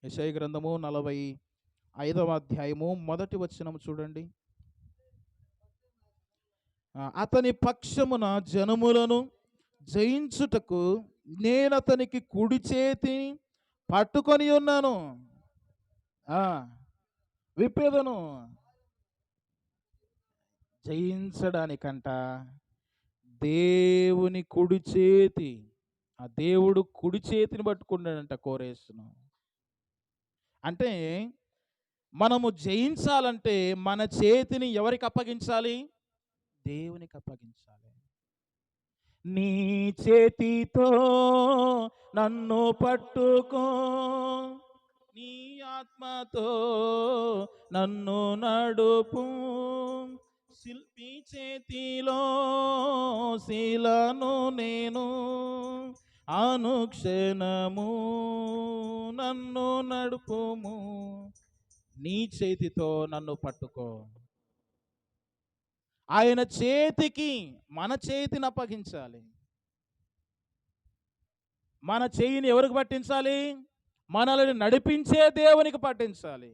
యెషయా గ్రంథము 45వ అధ్యాయము మొదటి వచనం చూడండి. అతని పక్షమున జనములను జయించుటకు నేను అతనికి కుడి చేతి పట్టుకొని ఉన్నాను, విప్పేదను. జయించడానికంట దేవుని కుడి చేతి, ఆ దేవుడు కుడి చేతిని పట్టుకున్నాడంట కోరేసును. అంటే మనము జయించాలంటే మన చేతిని ఎవరికి అప్పగించాలి? దేవునికి అప్పగించాలి. నీ చేతితో నన్ను పట్టుకో, నీ ఆత్మతో నన్ను నడుపు, శిల్పి చేతిలో శిలను నేను, అనుక్షణము నన్ను నడుపుము, నీ చేతితో నన్ను పట్టుకో. ఆయన చేతికి మన చేతిని అప్పగించాలి. మన చేయిని ఎవరికి పట్టించాలి? మనల్ని నడిపించే దేవునికి పట్టించాలి.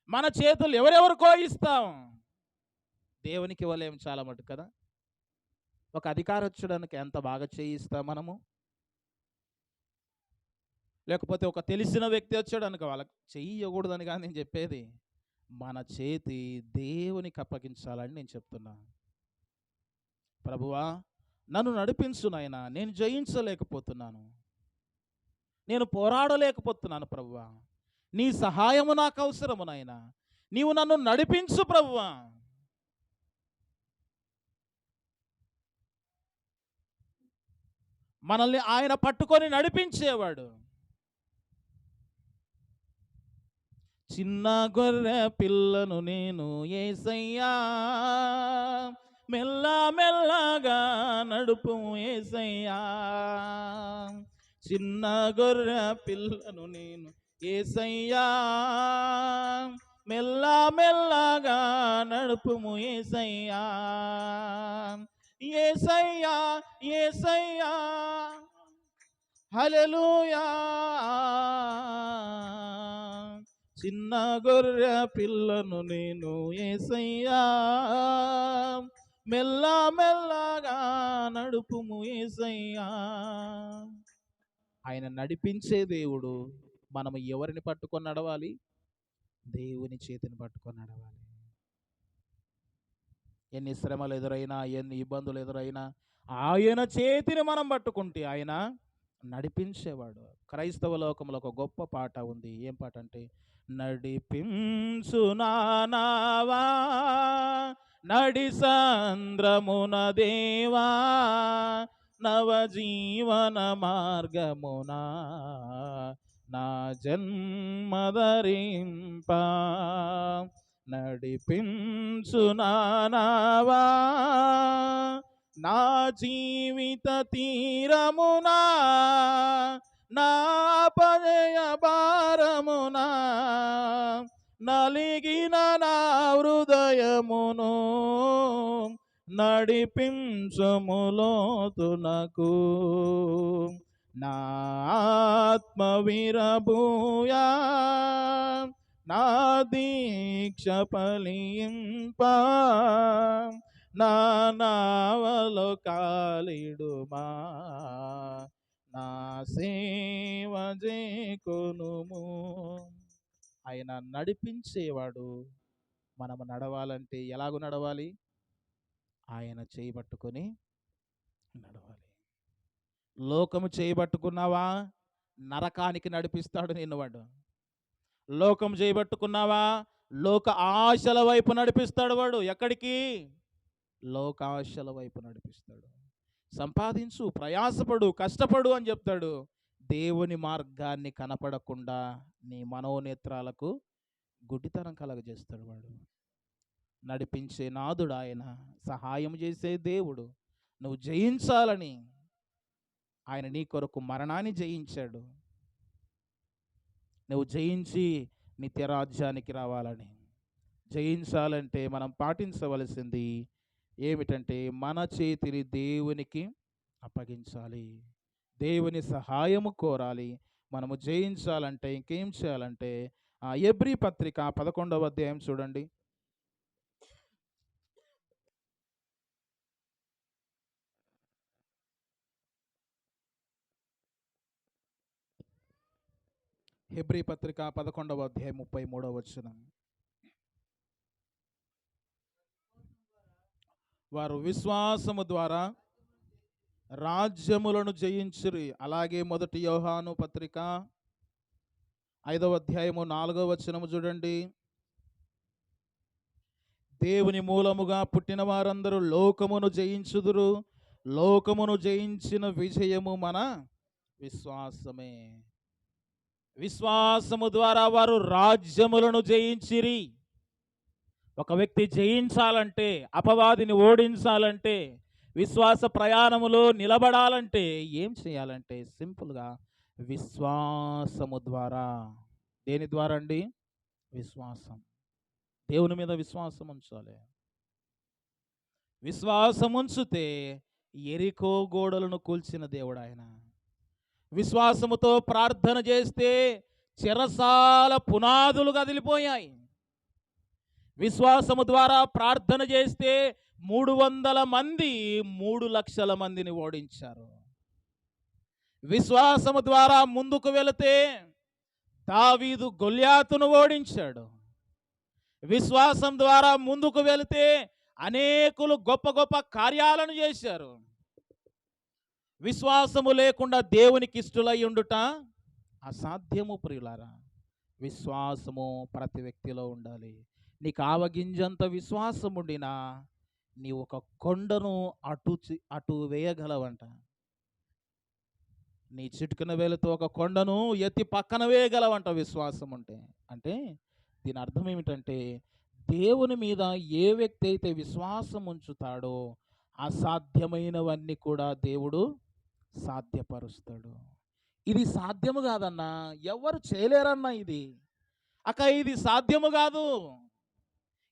మన చేతులు ఎవరెవరికో ఇస్తాం, దేవునికి ఇవ్వలేం చాలా మటుకు కదా. ఒక అధికారొచ్చడానికి ఎంత బాగా చేయిస్తాం మనము. లేకపోతే ఒక తెలిసిన వ్యక్తి వచ్చాడనుకో, వాళ్ళకి చెయ్యి ఇవ్వకూడదని కానీ నేను చెప్పేది, మన చేతి దేవునికి అప్పగించాలని నేను చెప్తున్నా. ప్రభువా నన్ను నడిపించు నాయనా, నేను జయించలేకపోతున్నాను, నేను పోరాడలేకపోతున్నాను ప్రభువా, నీ సహాయము నాకు అవసరము నాయనా, నీవు నన్ను నడిపించు ప్రభువా. మనల్ని ఆయన పట్టుకొని నడిపించేవాడు. చిన్న గొర్రె పిల్లను నేను యేసయ్యా, మెల్ల మెల్లగా నడుపు యేసయ్యా. చిన్న గొర్రె పిల్లను నేను యేసయ్యా, మెల్ల మెల్లగా నడుపుము యేసయ్యా. యేసయ్యా యేసయ్యా హల్లెలూయా. చిన్న గొర్రె పిల్లను నేను యేసయ్యా, మెల్ల మెల్లగా నడుపుము యేసయ్యా. ఆయన నడిపించే దేవుడు. మనము ఎవరిని పట్టుకొని నడవాలి? దేవుని చేతిని పట్టుకొని నడవాలి. ఎన్ని శ్రమలు ఎదురైనా, ఎన్ని ఇబ్బందులు ఎదురైనా ఆయన చేతిని మనం పట్టుకుంటే ఆయన నడిపించేవాడు. క్రైస్తవ లోకంలో ఒక గొప్ప పాట ఉంది. ఏం పాట అంటే, నడిపించు నావా నడి సంద్రమున దేవా, నవజీవన మార్గమున నా జన్మదరింప. నడిపించు నావా నా జీవిత తీరమునా, నా పదయ భారమునా, నలిగిన నా హృదయమును నడిపించుములోతునకు. నా ఆత్మ విరబూయా, నా దీక్ష ఫలింప, నా నావలో కాలిడుమా, నా సేవ చేకొనుము. ఆయన నడిపించేవాడు. మనము నడవాలంటే ఎలాగూ నడవాలి? ఆయన చేయబట్టుకొని నడవాలి. లోకము చేయబట్టుకున్నావా, నరకానికి నడిపిస్తాడు నిన్ను వాడు. లోకం చేయబట్టుకున్నావా, లోక ఆశల వైపు నడిపిస్తాడు వాడు. ఎక్కడికి? లోకాశల వైపు నడిపిస్తాడు. సంపాదించు, ప్రయాసపడు, కష్టపడు అని చెప్తాడు. దేవుని మార్గాన్ని కనపడకుండా నీ మనోనేత్రాలకు గుడ్డితనం కలగజేస్తాడు వాడు. నడిపించే నాదుడు ఆయన, సహాయం చేసే దేవుడు. నువ్వు జయించాలని ఆయన నీ కొరకు మరణాన్ని జయించాడు. నువ్వు జయించి నిత్యరాజ్యానికి రావాలని. జయించాలంటే మనం పాటించవలసింది ఏమిటంటే, మన చేతిని దేవునికి అప్పగించాలి, దేవుని సహాయము కోరాలి. మనము జయించాలంటే ఇంకేం చేయాలంటే, ఎబ్రీ పత్రిక 11వ అధ్యాయం చూడండి. హెబ్రీ పత్రిక 11వ అధ్యాయం 33వ వచనం. వారు విశ్వాసము ద్వారా రాజ్యములను జయించిరి. అలాగే 1 యోహాను పత్రిక 5వ అధ్యాయము 4వ వచనము చూడండి. దేవుని మూలముగా పుట్టిన వారందరూ లోకమును జయించుదురు, లోకమును జయించిన విజయము మన విశ్వాసమే. విశ్వాసము ద్వారా వారు రాజ్యములను జయించిరి. ఒక వ్యక్తి జయించాలంటే, అపవాదిని ఓడించాలంటే విశ్వాస ప్రయాణములో నిలబడాలంటే ఏం చేయాలంటే సింపుల్గా విశ్వాసము ద్వారా. దేని ద్వారా అండి? విశ్వాసం. దేవుని మీద విశ్వాసం ఉంచాలి. విశ్వాసం ఉంచితే ఎరికో గోడలను కూల్చిన దేవుడు ఆయన. విశ్వాసముతో ప్రార్థన చేస్తే చెరసాల పునాదులు కదిలిపోయాయి. విశ్వాసము ద్వారా ప్రార్థన చేస్తే 300 మంది 3,00,000 మందిని ఓడించారు. విశ్వాసము ద్వారా ముందుకు వెళితే దావీదు గొల్యాతును ఓడించాడు. విశ్వాసం ద్వారా ముందుకు వెళితే అనేకులు గొప్ప గొప్ప కార్యాలను చేశారు. విశ్వాసము లేకుండా దేవునికి ఇష్టలై ఉండుట అసాధ్యము ప్రియులారా. విశ్వాసము ప్రతి వ్యక్తిలో ఉండాలి. నీకు ఆవగింజంత విశ్వాసం ఉండినా నీ ఒక కొండను అటు వేయగలవంట. నీ చిటికిన వేలుతో ఒక కొండను ఎత్తి పక్కన వేయగలవంట విశ్వాసం ఉంటే. అంటే దీని అర్థం ఏమిటంటే దేవుని మీద ఏ వ్యక్తి అయితే విశ్వాసం ఉంచుతాడో అసాధ్యమైనవన్నీ కూడా దేవుడు సాధ్యపరుస్తాడు. ఇది సాధ్యము కాదన్నా, ఎవరు చేయలేరన్నా. ఇది సాధ్యము కాదు,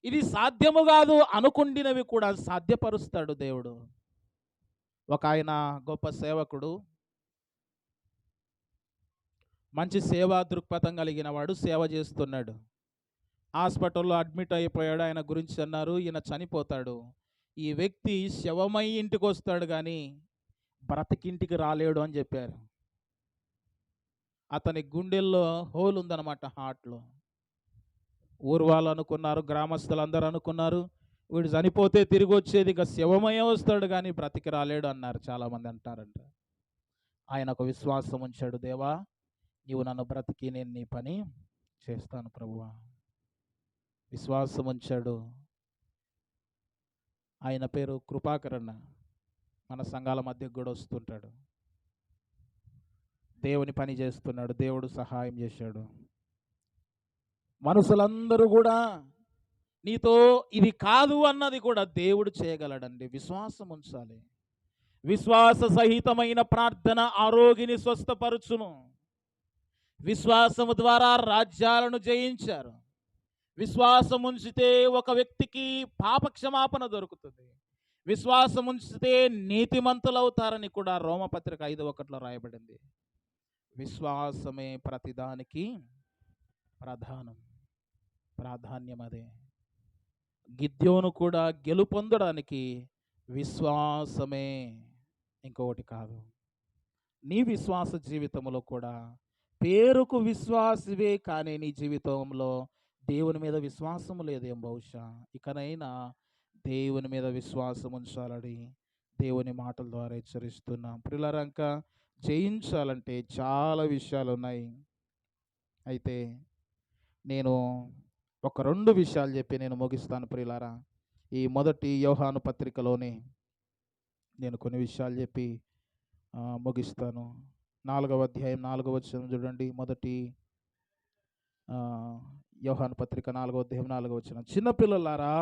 ఇది సాధ్యము కాదు అనుకుండినవి కూడా సాధ్యపరుస్తాడు దేవుడు. ఒక ఆయన గొప్ప సేవకుడు, మంచి సేవా దృక్పథం కలిగిన వాడు, సేవ చేస్తున్నాడు. హాస్పిటల్లో అడ్మిట్ అయిపోయాడు. ఆయన గురించి అన్నారు, ఈయన చనిపోతాడు, ఈ వ్యక్తి శవమై ఇంటికి వస్తాడు కానీ బ్రతికింటికి రాలేడు అని చెప్పారు. అతని గుండెల్లో హోల్ ఉందన్నమాట, హార్ట్లో. ఊరు వాళ్ళు అనుకున్నారు, గ్రామస్తులందరూ అనుకున్నారు, వీడు చనిపోతే తిరిగి వచ్చేది ఇక శవమయ్యే వస్తాడు కానీ బ్రతికి రాలేడు అన్నారు. చాలామంది అంటారంట. ఆయన ఒక విశ్వాసం ఉంచాడు, దేవా నీవు నన్ను బ్రతికి నేను నీ పని చేస్తాను ప్రభువా. విశ్వాసం ఉంచాడు. ఆయన పేరు కృపాకరణ. మన సంఘాల మధ్యకు కూడా వస్తుంటాడు. దేవుని పని చేస్తున్నాడు. దేవుడు సహాయం చేశాడు. మనుషులందరూ కూడా నీతో ఇది కాదు అన్నది కూడా దేవుడు చేయగలడండి. విశ్వాసం ఉంచాలి. విశ్వాస సహితమైన ప్రార్థన ఆరోగిని స్వస్థపరచును. విశ్వాసము ద్వారా రాజ్యాలను జయించారు. విశ్వాసం ఉంచితే ఒక వ్యక్తికి పాపక్షమాపణ దొరుకుతుంది. విశ్వాసం ఉంచితే నీతిమంతులవుతారని కూడా రోమపత్రిక 5:1 రాయబడింది. విశ్వాసమే ప్రతిదానికి ప్రాధాన్యం అదే. గిద్యోను కూడా గెలుపొందడానికి విశ్వాసమే, ఇంకొకటి కాదు. నీ విశ్వాస జీవితంలో కూడా పేరుకు విశ్వాసవే కానీ నీ జీవితంలో దేవుని మీద విశ్వాసము లేదేం బహుశా. ఇకనైనా దేవుని మీద విశ్వాసం ఉంచాలని దేవుని మాటల ద్వారా హెచ్చరిస్తున్నాం. ప్రియులారా, జయించాలంటే చాలా విషయాలు ఉన్నాయి. అయితే నేను ఒక 2 విషయాలు చెప్పి నేను ముగిస్తాను ప్రియులారా. ఈ మొదటి యోహాను పత్రికలోనే నేను కొన్ని విషయాలు చెప్పి ముగిస్తాను. 4వ అధ్యాయం 4వ వచనం చూడండి. మొదటి యోహాను పత్రిక 4వ అధ్యాయం 4వ వచనం. చిన్నపిల్లలారా,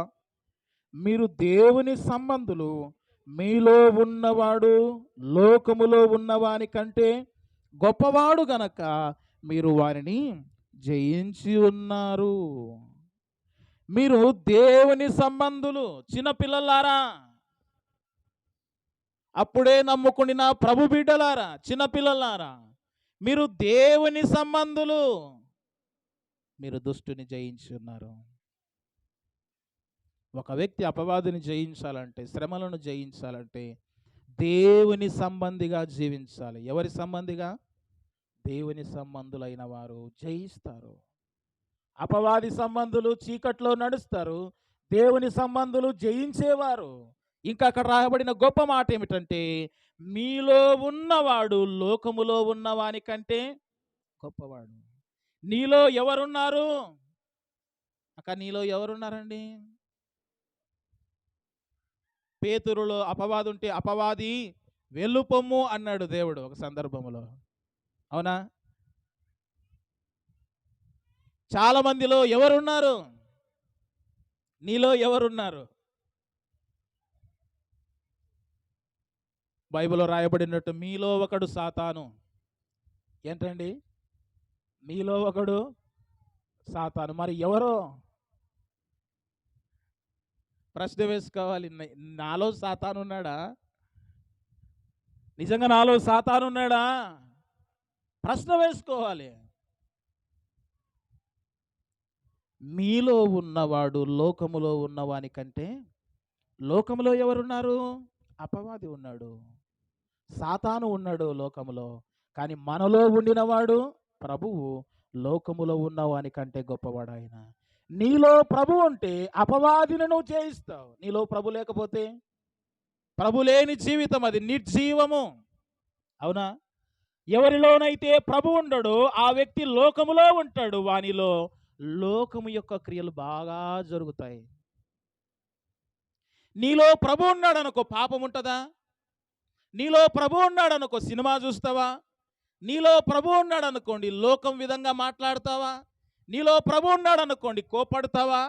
మీరు దేవుని సంబంధులు, మీలో ఉన్నవాడు లోకములో ఉన్నవాని కంటే గొప్పవాడు గనక మీరు వారిని జయించి ఉన్నారు. మీరు దేవుని సంబంధులు. చిన్నపిల్లలారా, అప్పుడే నమ్ముకుని ప్రభు బిడ్డలారా, చిన్నపిల్లలారా, మీరు దేవుని సంబంధులు, మీరు దుష్టుని జయించి ఉన్నారు. ఒక వ్యక్తి అపవాదిని జయించాలంటే, శ్రమలను జయించాలంటే దేవుని సంబంధిగా జీవించాలి. ఎవరి సంబంధిగా? దేవుని సంబంధులైన వారు జయిస్తారు. అపవాది సంబంధులు చీకట్లో నడుస్తారు, దేవుని సంబంధులు జయించేవారు. ఇంకా అక్కడ రాయబడిన గొప్ప మాట ఏమిటంటే, మీలో ఉన్నవాడు లోకములో ఉన్నవాని కంటే గొప్పవాడు. నీలో ఎవరున్నారు? నీలో ఎవరున్నారండి? పేతురులో అపవాది ఉంటే అపవాది వెలుపొమ్ము అన్నాడు దేవుడు ఒక సందర్భంలో. అవునా? చాలా మందిలో ఎవరున్నారు? నీలో ఎవరున్నారు? బైబిల్లో రాయబడినట్టు మీలో ఒకడు సాతాను. ఏంటండి? మీలో ఒకడు సాతాను. మరి ఎవరో ప్రశ్న వేసుకోవాలి. నాలో సాతాను ఉన్నాడా? నిజంగా నాలో సాతాను ఉన్నాడా? ప్రశ్న వేసుకోవాలి. మీలో ఉన్నవాడు లోకములో ఉన్నవాని కంటే, లోకములో ఎవరున్నారు? అపవాది ఉన్నాడు, సాతాను ఉన్నాడు లోకములో. కానీ మనలో ఉండినవాడు ప్రభువు. లోకములో ఉన్నవాని కంటే గొప్పవాడు ఆయన. నీలో ప్రభు ఉంటే అపవాదిని నువ్వు జయిస్తావు. నీలో ప్రభు లేకపోతే, ప్రభు లేని జీవితం అది నిర్జీవము. అవునా? ఎవరిలోనైతే ప్రభు ఉండడో ఆ వ్యక్తి లోకములో ఉంటాడు. వానిలో లోకము యొక్క క్రియలు బాగా జరుగుతాయి. నీలో ప్రభు ఉన్నాడు అనుకో, పాపం ఉంటుందా? నీలో ప్రభు ఉన్నాడు అనుకో, సినిమా చూస్తావా? నీలో ప్రభు ఉన్నాడు అనుకోండి, లోకం విధంగా మాట్లాడతావా? నీలో ప్రభు ఉన్నాడు అనుకోండి, కోపడతావా?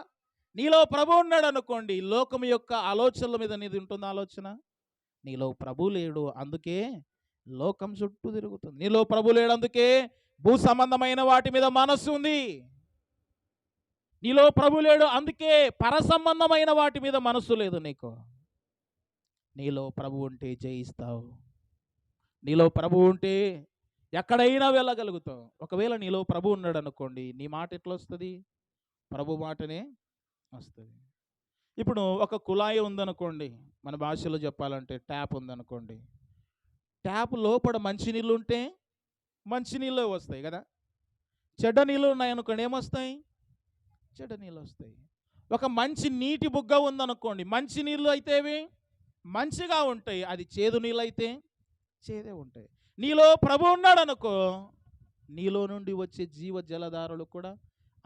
నీలో ప్రభు ఉన్నాడు అనుకోండి, లోకం యొక్క ఆలోచనల మీద నీది ఉంటుంది ఆలోచన. నీలో ప్రభు లేడు, అందుకే లోకం చుట్టూ తిరుగుతుంది. నీలో ప్రభు లేడు, అందుకే భూ సంబంధమైన వాటి మీద మనస్సు ఉంది. నీలో ప్రభు లేడు, అందుకే పర సంబంధమైన వాటి మీద మనస్సు లేదు నీకు. నీలో ప్రభు ఉంటే జయిస్తావు. నీలో ప్రభు ఉంటే ఎక్కడైనా వెళ్ళగలుగుతావు. ఒకవేళ నీలో ప్రభు ఉన్నాడు అనుకోండి, నీ మాట ఎట్లా వస్తుంది? ప్రభు మాటనే వస్తుంది. ఇప్పుడు ఒక కుళాయి ఉందనుకోండి, మన భాషలో చెప్పాలంటే ట్యాప్ ఉందనుకోండి. ట్యాప్ లోపల మంచినీళ్ళు ఉంటే మంచినీళ్ళు వస్తాయి కదా. చెడ్డ నీళ్ళు ఉన్నాయనుకోండి, ఏమొస్తాయి? చెడ్డ నీళ్ళు వస్తాయి. ఒక మంచి నీటి బుగ్గ ఉందనుకోండి, మంచి నీళ్ళు అయితేవి మంచిగా ఉంటాయి, అది చేదు నీళ్ళు అయితే చేదే ఉంటాయి. నీలో ప్రభు ఉన్నాడు అనుకో, నీలో నుండి వచ్చే జీవ జలధారలు కూడా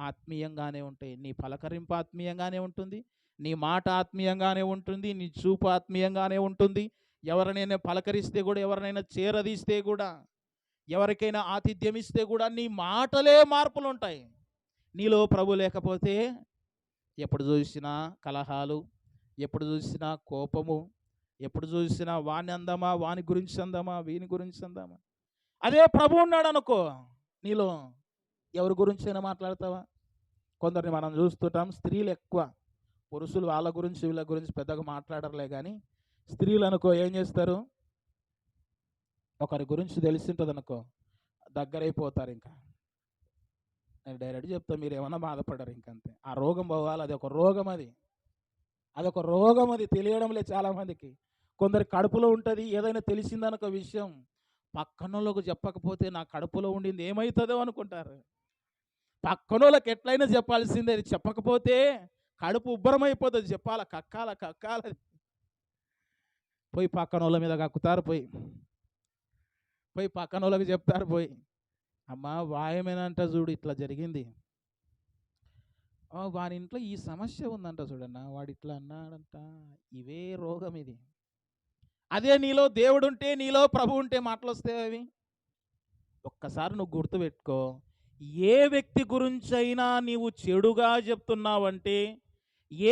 ఆత్మీయంగానే ఉంటాయి. నీ పలకరింపు ఆత్మీయంగానే ఉంటుంది, నీ మాట ఆత్మీయంగానే ఉంటుంది, నీ చూపు ఆత్మీయంగానే ఉంటుంది. ఎవరినైనా పలకరిస్తే కూడా, ఎవరినైనా చేరదీస్తే కూడా, ఎవరికైనా ఆతిథ్యం ఇస్తే కూడా నీ మాటలే మార్పులు ఉంటాయి. నీలో ప్రభు లేకపోతే ఎప్పుడు చూసినా కలహాలు, ఎప్పుడు చూసినా కోపము, ఎప్పుడు చూసినా వాని అందామా, వాని గురించి అందామా, వీని గురించి అందామా. అదే ప్రభు ఉన్నాడు అనుకో, నీలో ఎవరి గురించి అయినా మాట్లాడతావా? కొందరిని మనం చూస్తుంటాం, స్త్రీలు ఎక్కువ. పురుషులు వాళ్ళ గురించి వీళ్ళ గురించి పెద్దగా మాట్లాడరులే, కానీ స్త్రీలు అనుకో ఏం చేస్తారు? ఒకరి గురించి తెలిసింటుంది అనుకో, దగ్గరైపోతారు. ఇంకా నేను డైరెక్ట్ చెప్తా, మీరు ఏమన్నా బాధపడరు ఇంకంతే. ఆ రోగం పోవాలి, అది ఒక రోగం, అదొక రోగం. అది తెలియడం లేదు చాలామందికి. కొందరి కడుపులో ఉంటుంది, ఏదైనా తెలిసిందనొక విషయం పక్కనోళ్ళకు చెప్పకపోతే నా కడుపులో ఉండింది ఏమవుతుందో అనుకుంటారు. పక్కనోళ్ళకి ఎట్లయినా చెప్పాల్సిందే, అది చెప్పకపోతే కడుపు ఉబ్బరమైపోతుంది. చెప్పాలా, కక్కాల పోయి పక్కనోళ్ళ మీద కక్కుతారు, పోయి పక్కనోళ్ళకి చెప్తారు. అమ్మ వాయమేనంట చూడు, ఇట్లా జరిగింది, వాని ఇంట్లో ఈ సమస్య ఉందంట చూడన్న, వాడు ఇట్లా అన్నాడంట. ఇవే రోగం ఇది. అదే నీలో దేవుడు ఉంటే, నీలో ప్రభు ఉంటే మాటలు వస్తాయి అవి. ఒక్కసారి నువ్వు గుర్తుపెట్టుకో, ఏ వ్యక్తి గురించైనా నీవు చెడుగా చెప్తున్నావంటే,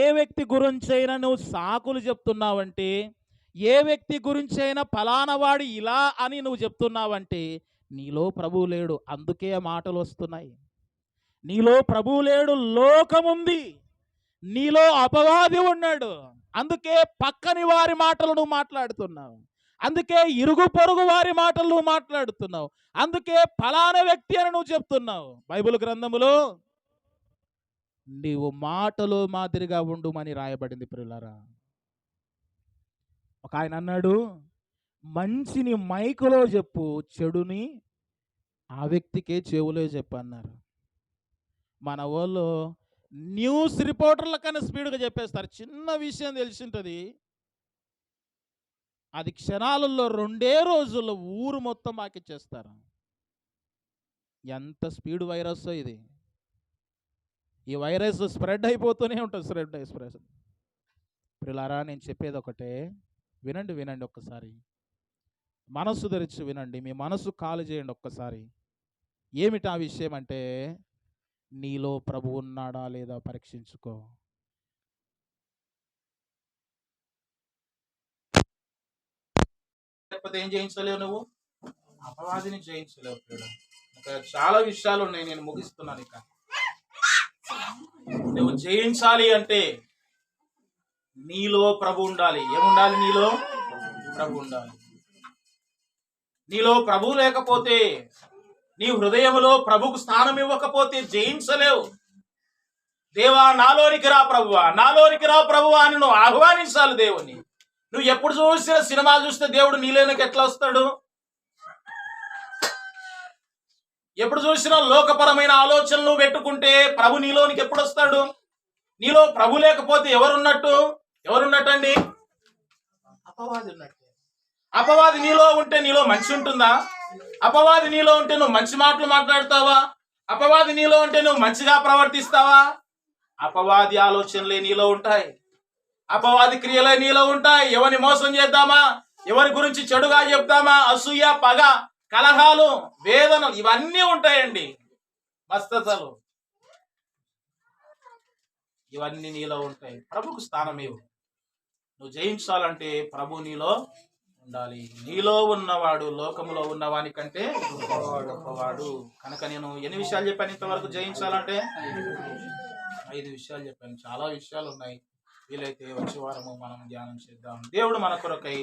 ఏ వ్యక్తి గురించైనా నువ్వు సాకులు చెప్తున్నావంటే, ఏ వ్యక్తి గురించైనా ఫలానవాడు ఇలా అని నువ్వు చెప్తున్నావంటే నీలో ప్రభువు లేడు, అందుకే ఆ మాటలు వస్తున్నాయి. నీలో ప్రభువు లేడు, లోకముంది. నీలో అపవాది ఉన్నాడు, అందుకే పక్కని వారి మాటలు నువ్వు మాట్లాడుతున్నావు. అందుకే ఇరుగు పొరుగు వారి మాటలు నువ్వు మాట్లాడుతున్నావు. అందుకే ఫలానా వ్యక్తి అని నువ్వు చెప్తున్నావు. బైబిల్ గ్రంథములో నీవు మాటలు మాదిరిగా ఉండుమని రాయబడింది ప్రియులారా. ఒక ఆయన అన్నాడు, మంచిని మైకులో చెప్పు, చెడుని ఆ వ్యక్తికే చెవులో చెప్పు అన్నారు. మన వాళ్ళు న్యూస్ రిపోర్టర్ల కన్నా స్పీడ్గా చెప్పేస్తారు. చిన్న విషయం తెలిసి ఉంటుంది, అది క్షణాలలో 2 రోజుల్లో ఊరు మొత్తం మాకిచ్చేస్తారు. ఎంత స్పీడ్ వైరస్ ఇది. ఈ వైరస్ స్ప్రెడ్ అయిపోతూనే ఉంటుంది, స్ప్రెడ్. ప్రియులారా, నేను చెప్పేది ఒకటే, వినండి ఒక్కసారి. మనసు తెరిచి వినండి, మీ మనసు కాలు చేయండి ఒక్కసారి. ఏమిటా విషయం అంటే, నీలో ప్రభు ఉన్నాడా లేదా పరీక్షించుకో. లేకపోతే ఏం జయించలేవు నువ్వు? అపవాదిని జయించలేవు ప్రియుడా. ఇంకా చాలా విషయాలు ఉన్నాయి, నేను ముగిస్తున్నాను. ఇక నువ్వు జయించాలి అంటే నీలో ప్రభు ఉండాలి. ఏముండాలి? నీలో ప్రభు ఉండాలి. నీలో ప్రభు లేకపోతే, నీ హృదయంలో ప్రభుకు స్థానం ఇవ్వకపోతే జయించలేవు. దేవా నాలోనికి రా ప్రభువా, నాలోనికి రా ప్రభువా అని నువ్వు ఆహ్వానించాలి దేవుని. నువ్వు ఎప్పుడు చూసిన సినిమా చూస్తే దేవుడు నీలోనికి ఎట్లా వస్తాడు? ఎప్పుడు చూసినా లోకపరమైన ఆలోచనలు పెట్టుకుంటే ప్రభు నీలోనికి ఎప్పుడు వస్తాడు? నీలో ప్రభు లేకపోతే ఎవరున్నట్టండి? అపవాది ఉన్నట్టు. అపవాది నీలో ఉంటే నీలో మంచి ఉంటుందా? అపవాది నీలో ఉంటే నువ్వు మంచి మాటలు మాట్లాడతావా? అపవాది నీలో ఉంటే నువ్వు మంచిగా ప్రవర్తిస్తావా? అపవాది ఆలోచనలే నీలో ఉంటాయి, అపవాది క్రియలే నీలో ఉంటాయి. ఎవరిని మోసం చేద్దామా, ఎవరి గురించి చెడుగా చెప్తామా, అసూయ, పగ, కలహాలు, వేదనలు ఇవన్నీ ఉంటాయండి. మస్తతలు ఇవన్నీ నీలో ఉంటాయి. ప్రభుకు స్థానం ఇవ్వు. నువ్వు జయించాలంటే ప్రభు నీలో ఉండాలి. నీలో ఉన్నవాడు లోకములో ఉన్నవాని కంటే గొప్పవాడు. కనుక నేను ఎన్ని విషయాలు చెప్పాను ఇంతవరకు? జయించాలంటే 5 విషయాలు చెప్పాను. చాలా విషయాలు ఉన్నాయి. వీలైతే వచ్చే వారము మనం ధ్యానం చేద్దాం. దేవుడు మన కొరకై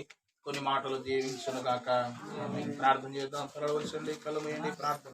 కొన్ని మాటలు దీవించును గాక. ప్రార్థన చేద్దాం. త్వరగా వచ్చండి, కళ్ళు మూయండి, ప్రార్థన.